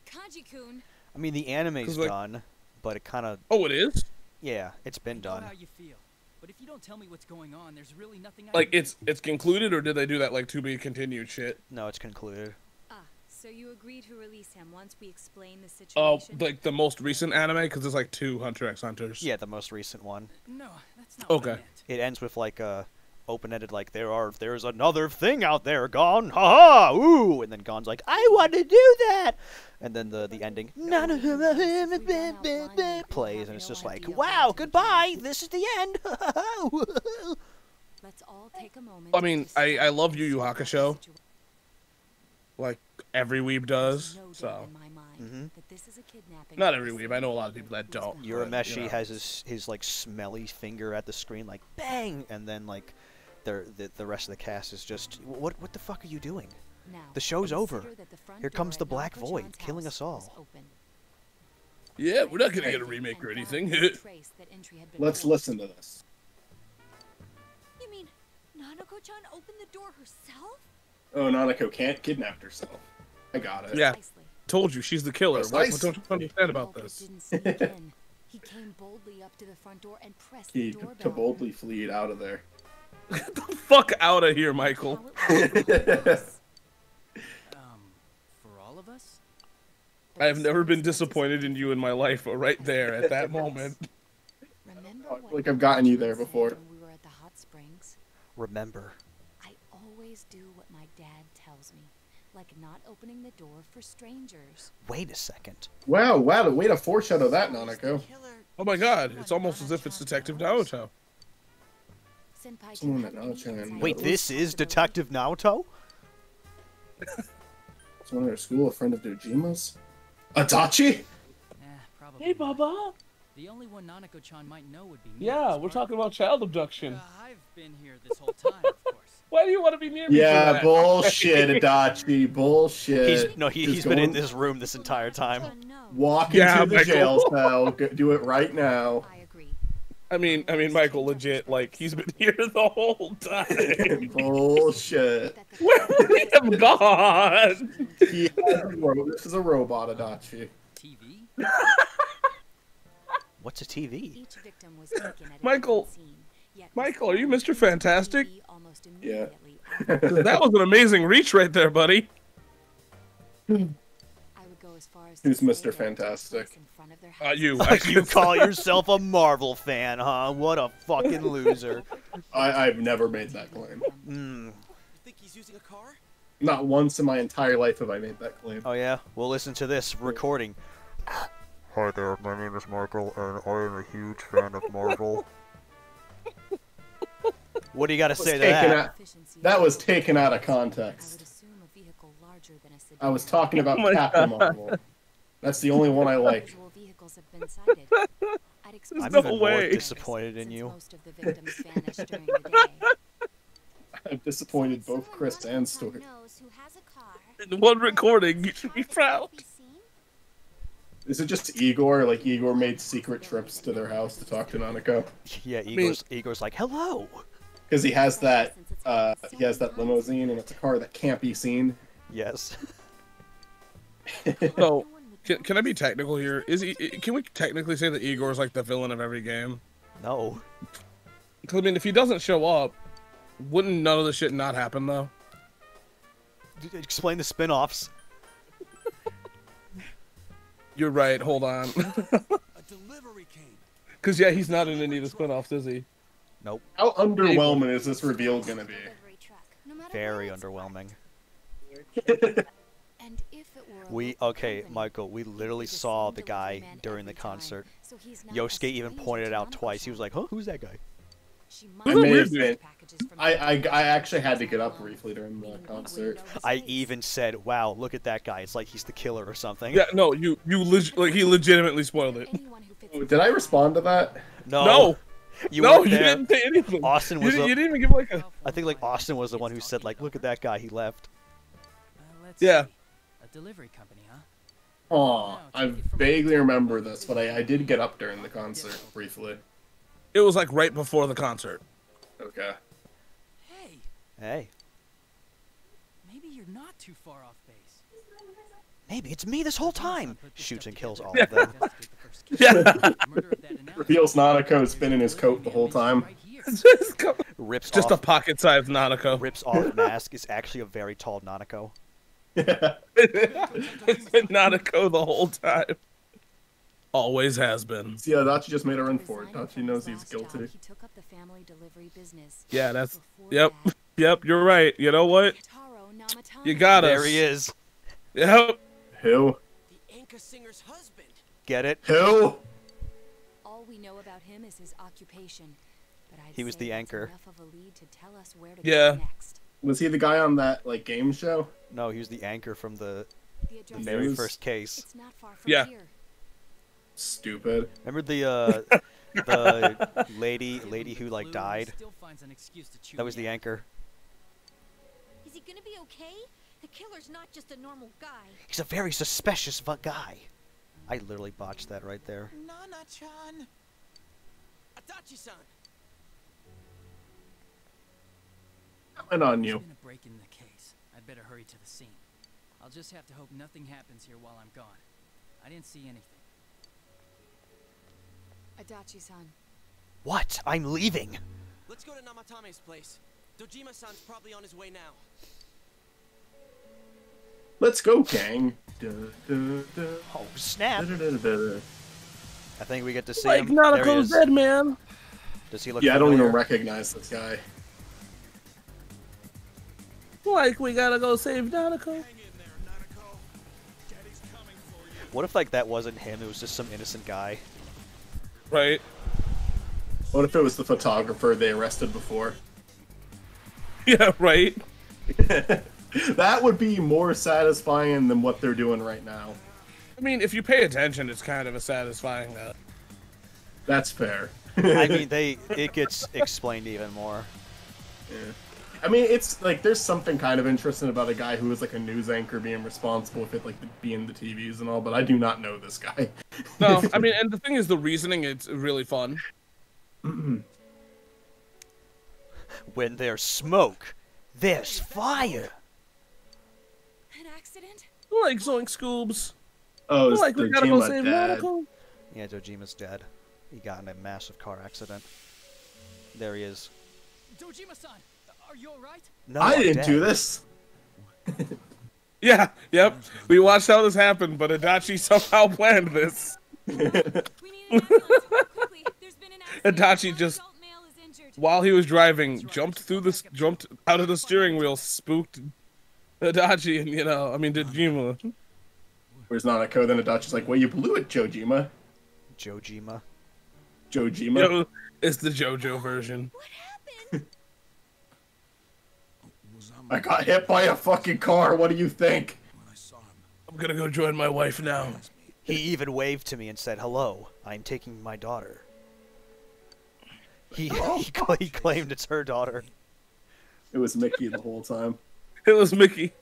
Kanji-kun. I mean, the anime's 'Cause, like- done, but it kind of Oh, it is. yeah, it's been I know done. how you feel, but if you don't tell me what's going on, there's really nothing I Like can it's concluded, or did they do that like to be continued shit? No, it's concluded. Ah, so you agree to release him once we explain the Oh, situation? like the most recent anime, because there's like 2 Hunter x Hunters. Yeah, the most recent one. do. No, that's not what I Okay. meant. It ends with like a open-ended, like there's another thing out there, Gon. Ha ha! Ooh! And then Gon's like, I want to do that. And then the ending plays, and it's just like, wow, goodbye. This is the end. Let's all take a moment. I mean, I love Yu Yu Hakusho, like every weeb does. So not every weeb. I know a lot of people that don't. but, Urameshi you know. has his like smelly finger at the screen, like bang, and then like the rest of the cast is just, what the fuck are you doing? The show's over. Here comes the Black Void, killing us all. Yeah, we're not gonna get a remake or anything. Let's listen to this. You mean Nanako-chan opened the door herself? Oh, Nanako can't kidnap herself. I got it. Yeah, told you she's the killer. What Precisely. don't you understand about this? Didn't see it in. He came boldly up to the front door and pressed He the to doorbell. boldly fleed out of there. Get the fuck out of here, Michael. For all of us? I have never been disappointed in you in my life, but right there at that moment. Like I've gotten you there before. When we were at the hot springs, Remember. I always do what my dad tells me, like not opening the door for strangers. Wait a second. Wow, way to foreshadow that, Nanako. Oh my god, it's almost as if it's Detective Naoto. Senpai, Someone that Naruto Wait, this is Detective Naoto? Someone at our school, a friend of Dojima's. Adachi? Probably. Hey, Baba. The only one Nanako-chan might know would be me. Yeah, we're talking about child abduction. I've been here this whole time, of course. Why do you want to be near me? for Yeah, that? bullshit, Adachi, bullshit. He's been in this room this entire time. Walk Yeah, into the Michael. jail cell. Do it right now. I mean, Michael, legit, like, he's been here the whole time. Bullshit. Where would he have gone? This is a robot, Adachi. TV? What's a TV? Each victim was taken at a Michael, different scene, yet Michael, are you Mr. Fantastic? almost Yeah. immediately That was an amazing reach right there, buddy. I would go as far as to Who's say Mr. that Fantastic? in front of their You. You call yourself a Marvel fan, huh? What a fucking loser. I've never made that claim. Mm. Think he's using a car? Not once in my entire life have I made that claim. Oh yeah? Well, listen to this recording. Hi there, my name is Michael, and I am a huge fan of Marvel. What do you got to say to Taken that? out- that was taken out of context. larger than a sedan. I was talking about Oh my Captain God. Marvel. That's the only one I like. Unusual vehicles have been sighted. I'd expect I'm no even more way. disappointed in since you. most of the victims vanished during the day. I've disappointed both Chris and Stuart. Knows who has a car. In one recording, you should be proud. Be seen? Is it just Igor? Like, Igor made secret trips to their house to talk to Nanako? Yeah, mean- Igor's like, hello. Because he has that limousine, and it's a car that can't be seen. Yes. So, can I be technical here? Can we technically say that Igor's like the villain of every game? No. Because I mean, if he doesn't show up, wouldn't none of this shit not happen though? Explain the spin-offs. You're right. Hold on. A delivery came. Because yeah, he's not in any of the spin-offs, is he? Nope. How underwhelming is this reveal gonna be? Very underwhelming. And if it were a We local okay, company, Michael. We literally the saw same the delivery guy man during the every time, concert. so he's not a Yosuke even stranger pointed it to out Nanako's twice. He was like, "Huh, who's that guy?" She I might may have have been. packages from I actually had to get up briefly during the concert. I even said, "Wow, look at that guy. It's like he's the killer or something." Yeah. No, like he legitimately spoiled it. anyone who fits Oh, did I respond to that? No. No. You No, weren't you there. didn't say anything. Austin You was. didn't, The, you didn't even give like a. I think like Austin was the one who said like, "Look at that guy. He left." Let's Yeah. see. A delivery company, huh? Aw, I vaguely remember this, but I did get up during the concert briefly. It was like right before the concert. Okay. Hey, Hey, maybe you're not too far off base. maybe it's me this whole time. Put this Shoots stuff and kills all together. of them. Investigate the first case. Yeah. Murder of that analyst. Reveals Nanako's been in his coat the whole time. Right here. Rips Just a off. pocket-sized Nanako. Rips off mask is actually a very tall Nanako. It's been Nanako the whole time. Always has been. See, Adachi just made a run for it. Resigning Adachi from knows his he's last job, guilty. he took up the family delivery business. Yeah, that's. Before Yep. that, Yep. You're right. You know what? Taro Namatani. You got us. There he is. Yep. Who? The Anka singer's husband. Get it? Who? All we know about him is his occupation, but I'd He was say the that's anchor. enough of a lead to tell us where to Yeah. go next. Was he the guy on that like game show? No, he was the anchor from the The address very News? first case. It's not far from Yeah. here. Stupid. Remember the lady who like died? Still finds an excuse to chew That was me the out. anchor. Is he gonna be okay? The killer's not just a normal guy. He's a very suspicious guy. I literally botched that right there. Nana-chan. Adachi-san. And on There's you. been a break in the case. I'd better hurry to the scene. I'll just have to hope nothing happens here while I'm gone. I didn't see anything. Adachi-san. What? I'm leaving. Let's go to Namatame's place. Dojima-san's probably on his way now. Let's go, gang. Da, da, da, Oh snap! da, da, da, da. I think we get to see Like him. There he Nanako's is. dead, man. Does he look Yeah, I don't familiar? even recognize this guy. Like we gotta go save Nanako. Hang in there, Nanako. Daddy's coming for you. What if like that wasn't him? It was just some innocent guy. Right. What if it was the photographer they arrested before? Yeah. Right. That would be more satisfying than what they're doing right now. I mean, if you pay attention, it's kind of a satisfying. That's fair. I mean, it gets explained even more. Yeah. I mean, it's like there's something kind of interesting about a guy who is like a news anchor being responsible with it, like being the TVs and all. But I do not know this guy. No, I mean, and the thing is, the reasoning it's really fun. When there's smoke, there's fire. An accident? Like Zoink Scoobs. Oh, it's Like we gotta go Dojima save dad. Nanako. Yeah, Dojima's dead. He got in a massive car accident. There he is. Dojima-san, are you alright? No, I I'm didn't dead. do this. Yeah. Yep. We watched how this happened, but Adachi somehow planned this. We need an ambulance. Quickly, there's been an accident. Adachi One just, adult male is injured. while he was driving, jumped out of the steering wheel, spooked Adachi, and Dojima. Where's Nanako? Then Adachi's like, well, you blew it, Jojima. Jojima. Jojima. It's the JoJo version. What happened? Was on I got hit by a fucking car. What do you think? I'm gonna go join my wife now. He even waved to me and said, "Hello, I'm taking my daughter." He claimed it's her daughter. It was Mickey the whole time. It was Mickey.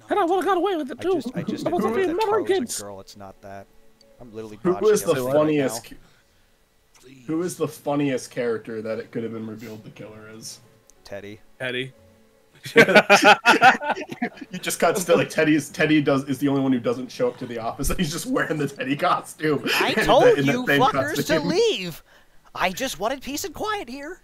And I would have got away with it too. I just I wasn't admitted being that Taro was kids. a girl. It's not that. I'm literally Who botching is the everything funniest? right now. Who is the funniest character that it could have been revealed the killer is? Teddy. Teddy. You just got still like Teddy is the only one who doesn't show up to the office. He's just wearing the Teddy costume. I told you fuckers to leave. I just wanted peace and quiet here.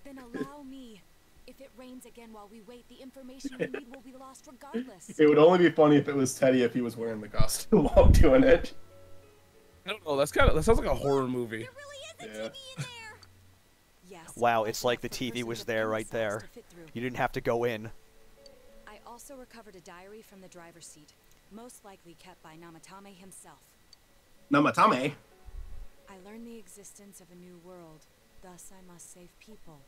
Then allow me. If it rains again while we wait, the information we need will be lost regardless. It would only be funny if it was Teddy if he was wearing the costume while doing it. I don't know. That sounds like a horror movie. Yeah. Wow, it's like the TV was there right there. You didn't have to go in. I also recovered a diary from the driver's seat, most likely kept by Namatame himself. Namatame? I learned the existence of a new world, thus I must save people.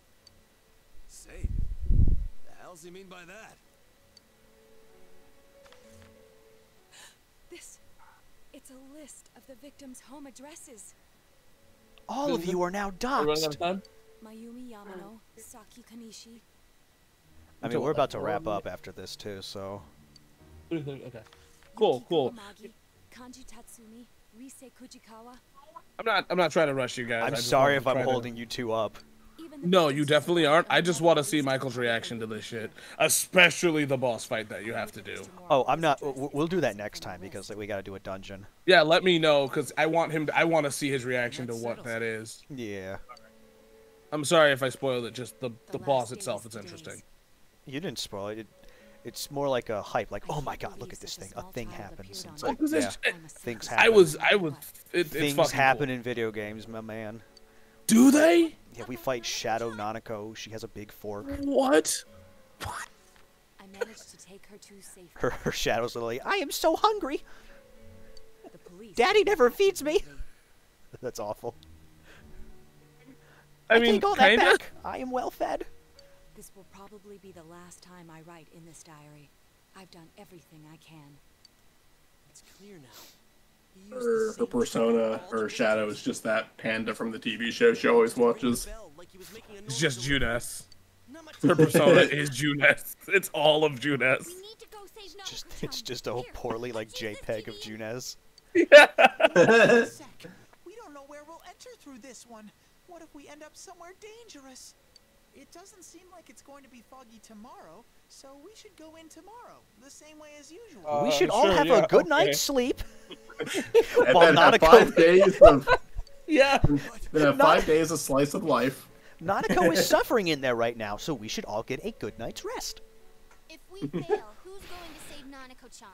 Save? The hell's he mean by that? It's a list of the victims' home addresses. All of you are now doxxed. Mayumi Yamano, Saki Kanishi. I mean, we're about to wrap up after this too, so. Okay. Cool. Amagi, Kanji Tatsumi, Rise Kujikawa. I'm not trying to rush you guys. I'm sorry if I'm holding you two up. No, you definitely aren't. I just want to see Michael's reaction to this shit, especially the boss fight that you have to do. Oh, I'm not. We'll do that next time because we got to do a dungeon. Yeah, let me know because I want to see his reaction to what that is. Yeah. I'm sorry if I spoiled it. Just the boss itself is interesting. You didn't spoil it. It's more like a hype. Like, oh my god, look at this thing. A thing happens. It's like, yeah, things happen. Things happen in video games, my man. Do they? Yeah, we fight Shadow Nanako. She has a big fork. What? I managed to take her to safety. Her shadow's literally, I am so hungry. Daddy never feeds me. That's awful. I mean, take all that back. I am well fed. This will probably be the last time I write in this diary. I've done everything I can. It's clear now. Her persona, her shadow is just that panda from the TV show she always watches. It's just Junes. Her persona is Junes. It's all of Junes. It's just a poorly like JPEG of Junes. Yeah. We don't know where we'll enter through this one. What if we end up somewhere dangerous? It doesn't seem like it's going to be foggy tomorrow, so we should go in tomorrow, the same way as usual. We should all have a good night's sleep. And While then have Nanako 5 days of Then have 5 days of slice of life. Nanako is suffering in there right now, so we should all get a good night's rest. If we fail, who's going to save Nanako-chan?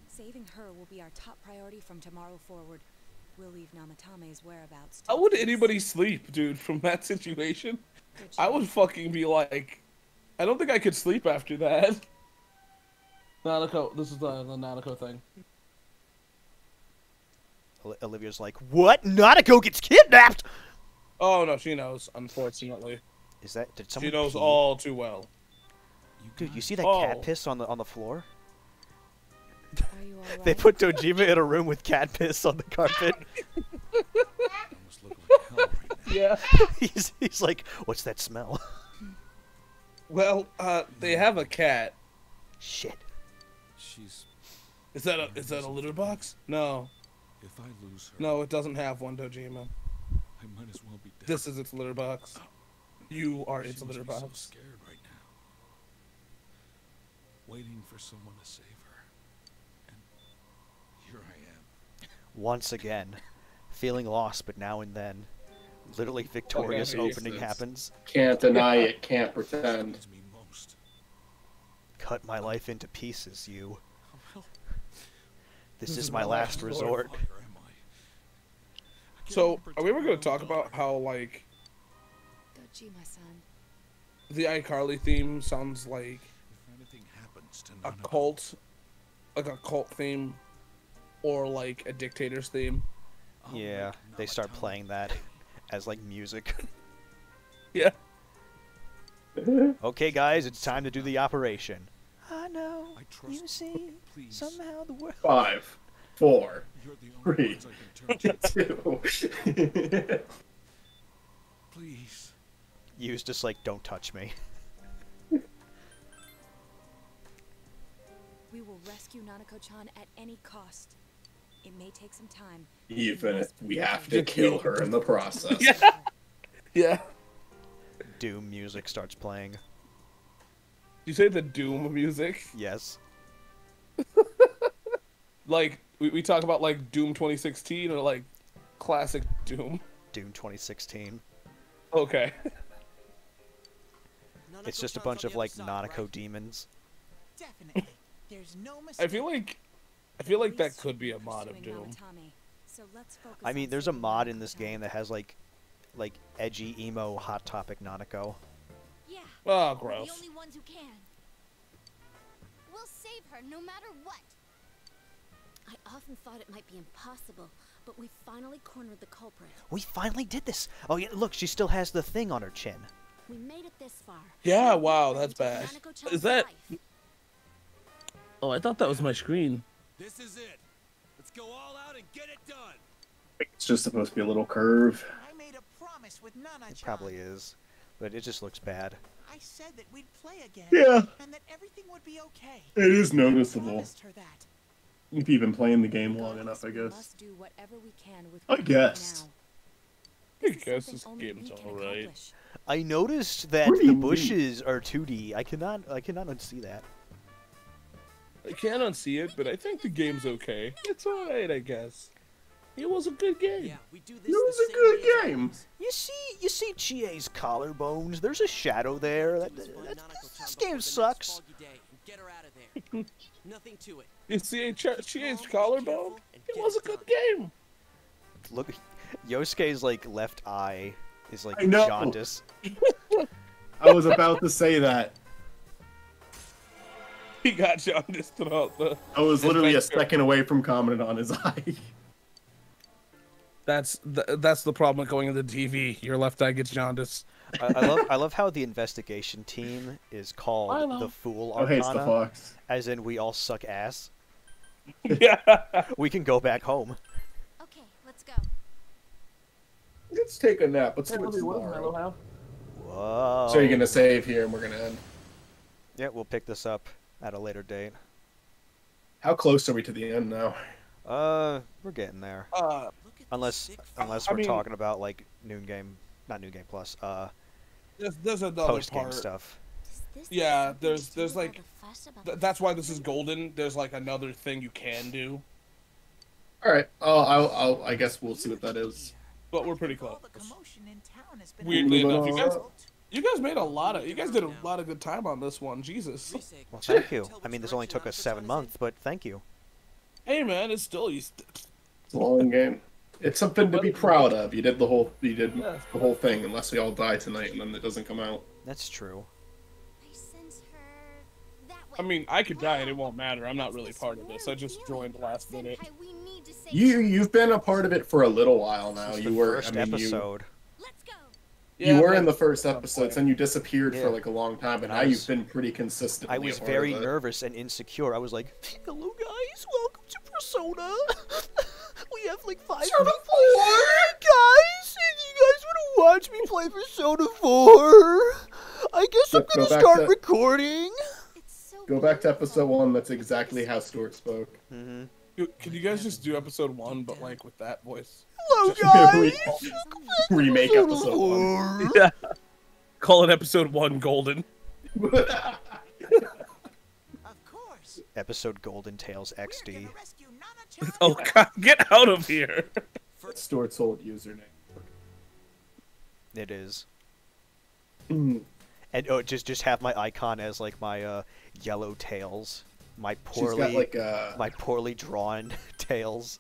Saving her will be our top priority from tomorrow forward. We'll leave Namatame's whereabouts. How would anybody sleep, dude, from that situation? I would fucking be like, I don't think I could sleep after that. Nanako, this is the Nanako thing. Olivia's like, what? Nanako gets kidnapped? Oh no, she knows, unfortunately. Did someone She knows pee? all too well. Dude, you see that cat piss on the floor? Are you all right? They put Dojima in a room with cat piss on the carpet. Yeah. He's like, what's that smell? Well, they have a cat. Shit. Is that a litter box? No. If I lose her, No, it doesn't have one, Dojima. I might as well be dead. This is its litter box. You are its She litter must be box. so scared right now, waiting for someone to save her. And here I am. Once again, feeling lost, but now and then. Literally victorious opening happens. Can't deny it, can't pretend. Cut my life into pieces, you. This is my last resort. So, are we ever going to talk about how, like, Dojima-san. the iCarly theme sounds like a cult, like a cult theme, or like a dictator's theme? Yeah, they start playing that as like music. Yeah. Okay, guys, it's time to do the operation. I know. You see, somehow the world. 5, 4, 3, 2. Please. Yu's just like, don't touch me. We will rescue Nanako-chan at any cost. It may take some time. Even if we have to kill her in the process. Yeah. Yeah. Doom music starts playing. You say the Doom music? Yes. Like, we talk about, like, Doom 2016 or, like, classic Doom? Doom 2016. Okay. It's just a bunch of, like, Nanako demons. Definitely. There's no I feel like that could be a mod of Doom. I mean, there's a mod in this game that has, like edgy, emo, Hot Topic Nanako. Yeah. Oh, We're gross. the only ones who can. We'll save her no matter what. I often thought it might be impossible, but we finally cornered the culprit. We finally did this! Oh, yeah, look, she still has the thing on her chin. We made it this far. Yeah, wow, that's bad. Is that... Oh, I thought that was my screen. This is it. Let's go all out and get it done. It's just supposed to be a little curve. I made a promise with Nana-chan. It probably is, but it just looks bad. I said that we'd play again. Yeah. And that everything would be okay. It is I noticeable. promised her that. If you've been playing the game long enough, I guess. Must do whatever we can with I what we have guess. now. I guess this game's alright. I noticed that What do the you mean? bushes are 2D. I cannot unsee that. I can't unsee it, but I think the game's okay. It's alright, I guess. It was a good game. Yeah, we do this It was a good game. You see Chie's collarbones. There's a shadow there. This game sucks. Get her out of there. Nothing to it. You see Chie's collarbone? It was a good game. Look, Yosuke's like left eye is like I know. jaundice. I was about to say that. He got jaundice throughout the... I was literally a second away from commenting on his eye. That's the problem with going into TV. Your left eye gets jaundice. I love how the investigation team is called the Fool Oh, hey, it's Arcana, the Fox. as in we all suck ass. Yeah. We can go back home. Okay, let's go. Let's take a nap. Let's do it tomorrow. Whoa. So you're gonna save here, and we're gonna end. Yeah, we'll pick this up at a later date. How close are we to the end now? We're getting there. Unless I we're mean- talking about like not Noon Game Plus. There's another Post game part. stuff. Yeah, there's like that's why this is golden. There's like another thing you can do, All right. I guess we'll see what that is. but we're pretty close. All the commotion in town has been Weirdly enough, you Moving guys made you guys did a lot of good time on this one. Jesus. Well, thank you. I mean, this only took us 7 months, but thank you. Hey man, it's still It's a long game. It's something to be proud of. You did the whole thing, unless we all die tonight and then it doesn't come out. That's true. I sense her that way. I mean, I could die and it won't matter. I'm not really part of this. I just joined last minute. Senpai, we need to save her. You've been a part of it for a little while now. This is You the were first I mean, episode. Let's go. You were but- in the first episodes, and you disappeared Yeah. for like a long time, but And now I was- you've been pretty consistent. I was very nervous and insecure. I was like, "Hello, guys. Welcome to Persona. We have like 5 people here, guys, and you guys want to watch me play Persona 4? I guess I'm Go gonna back start to- recording." Go back to episode 1. That's exactly how Stuart spoke. Mm-hmm. Can you guys just do episode 1, but like with that voice? Hello, Re- guys. Remake episode 1. Yeah. Call it episode 1 golden. Of course. Episode Golden Tales XD. Rescue Nana-chan. Oh god, get out of here. Stuart's old username. It is. Mm. And just have my icon as like my yellow tails, my She's got poorly like a my poorly drawn tails.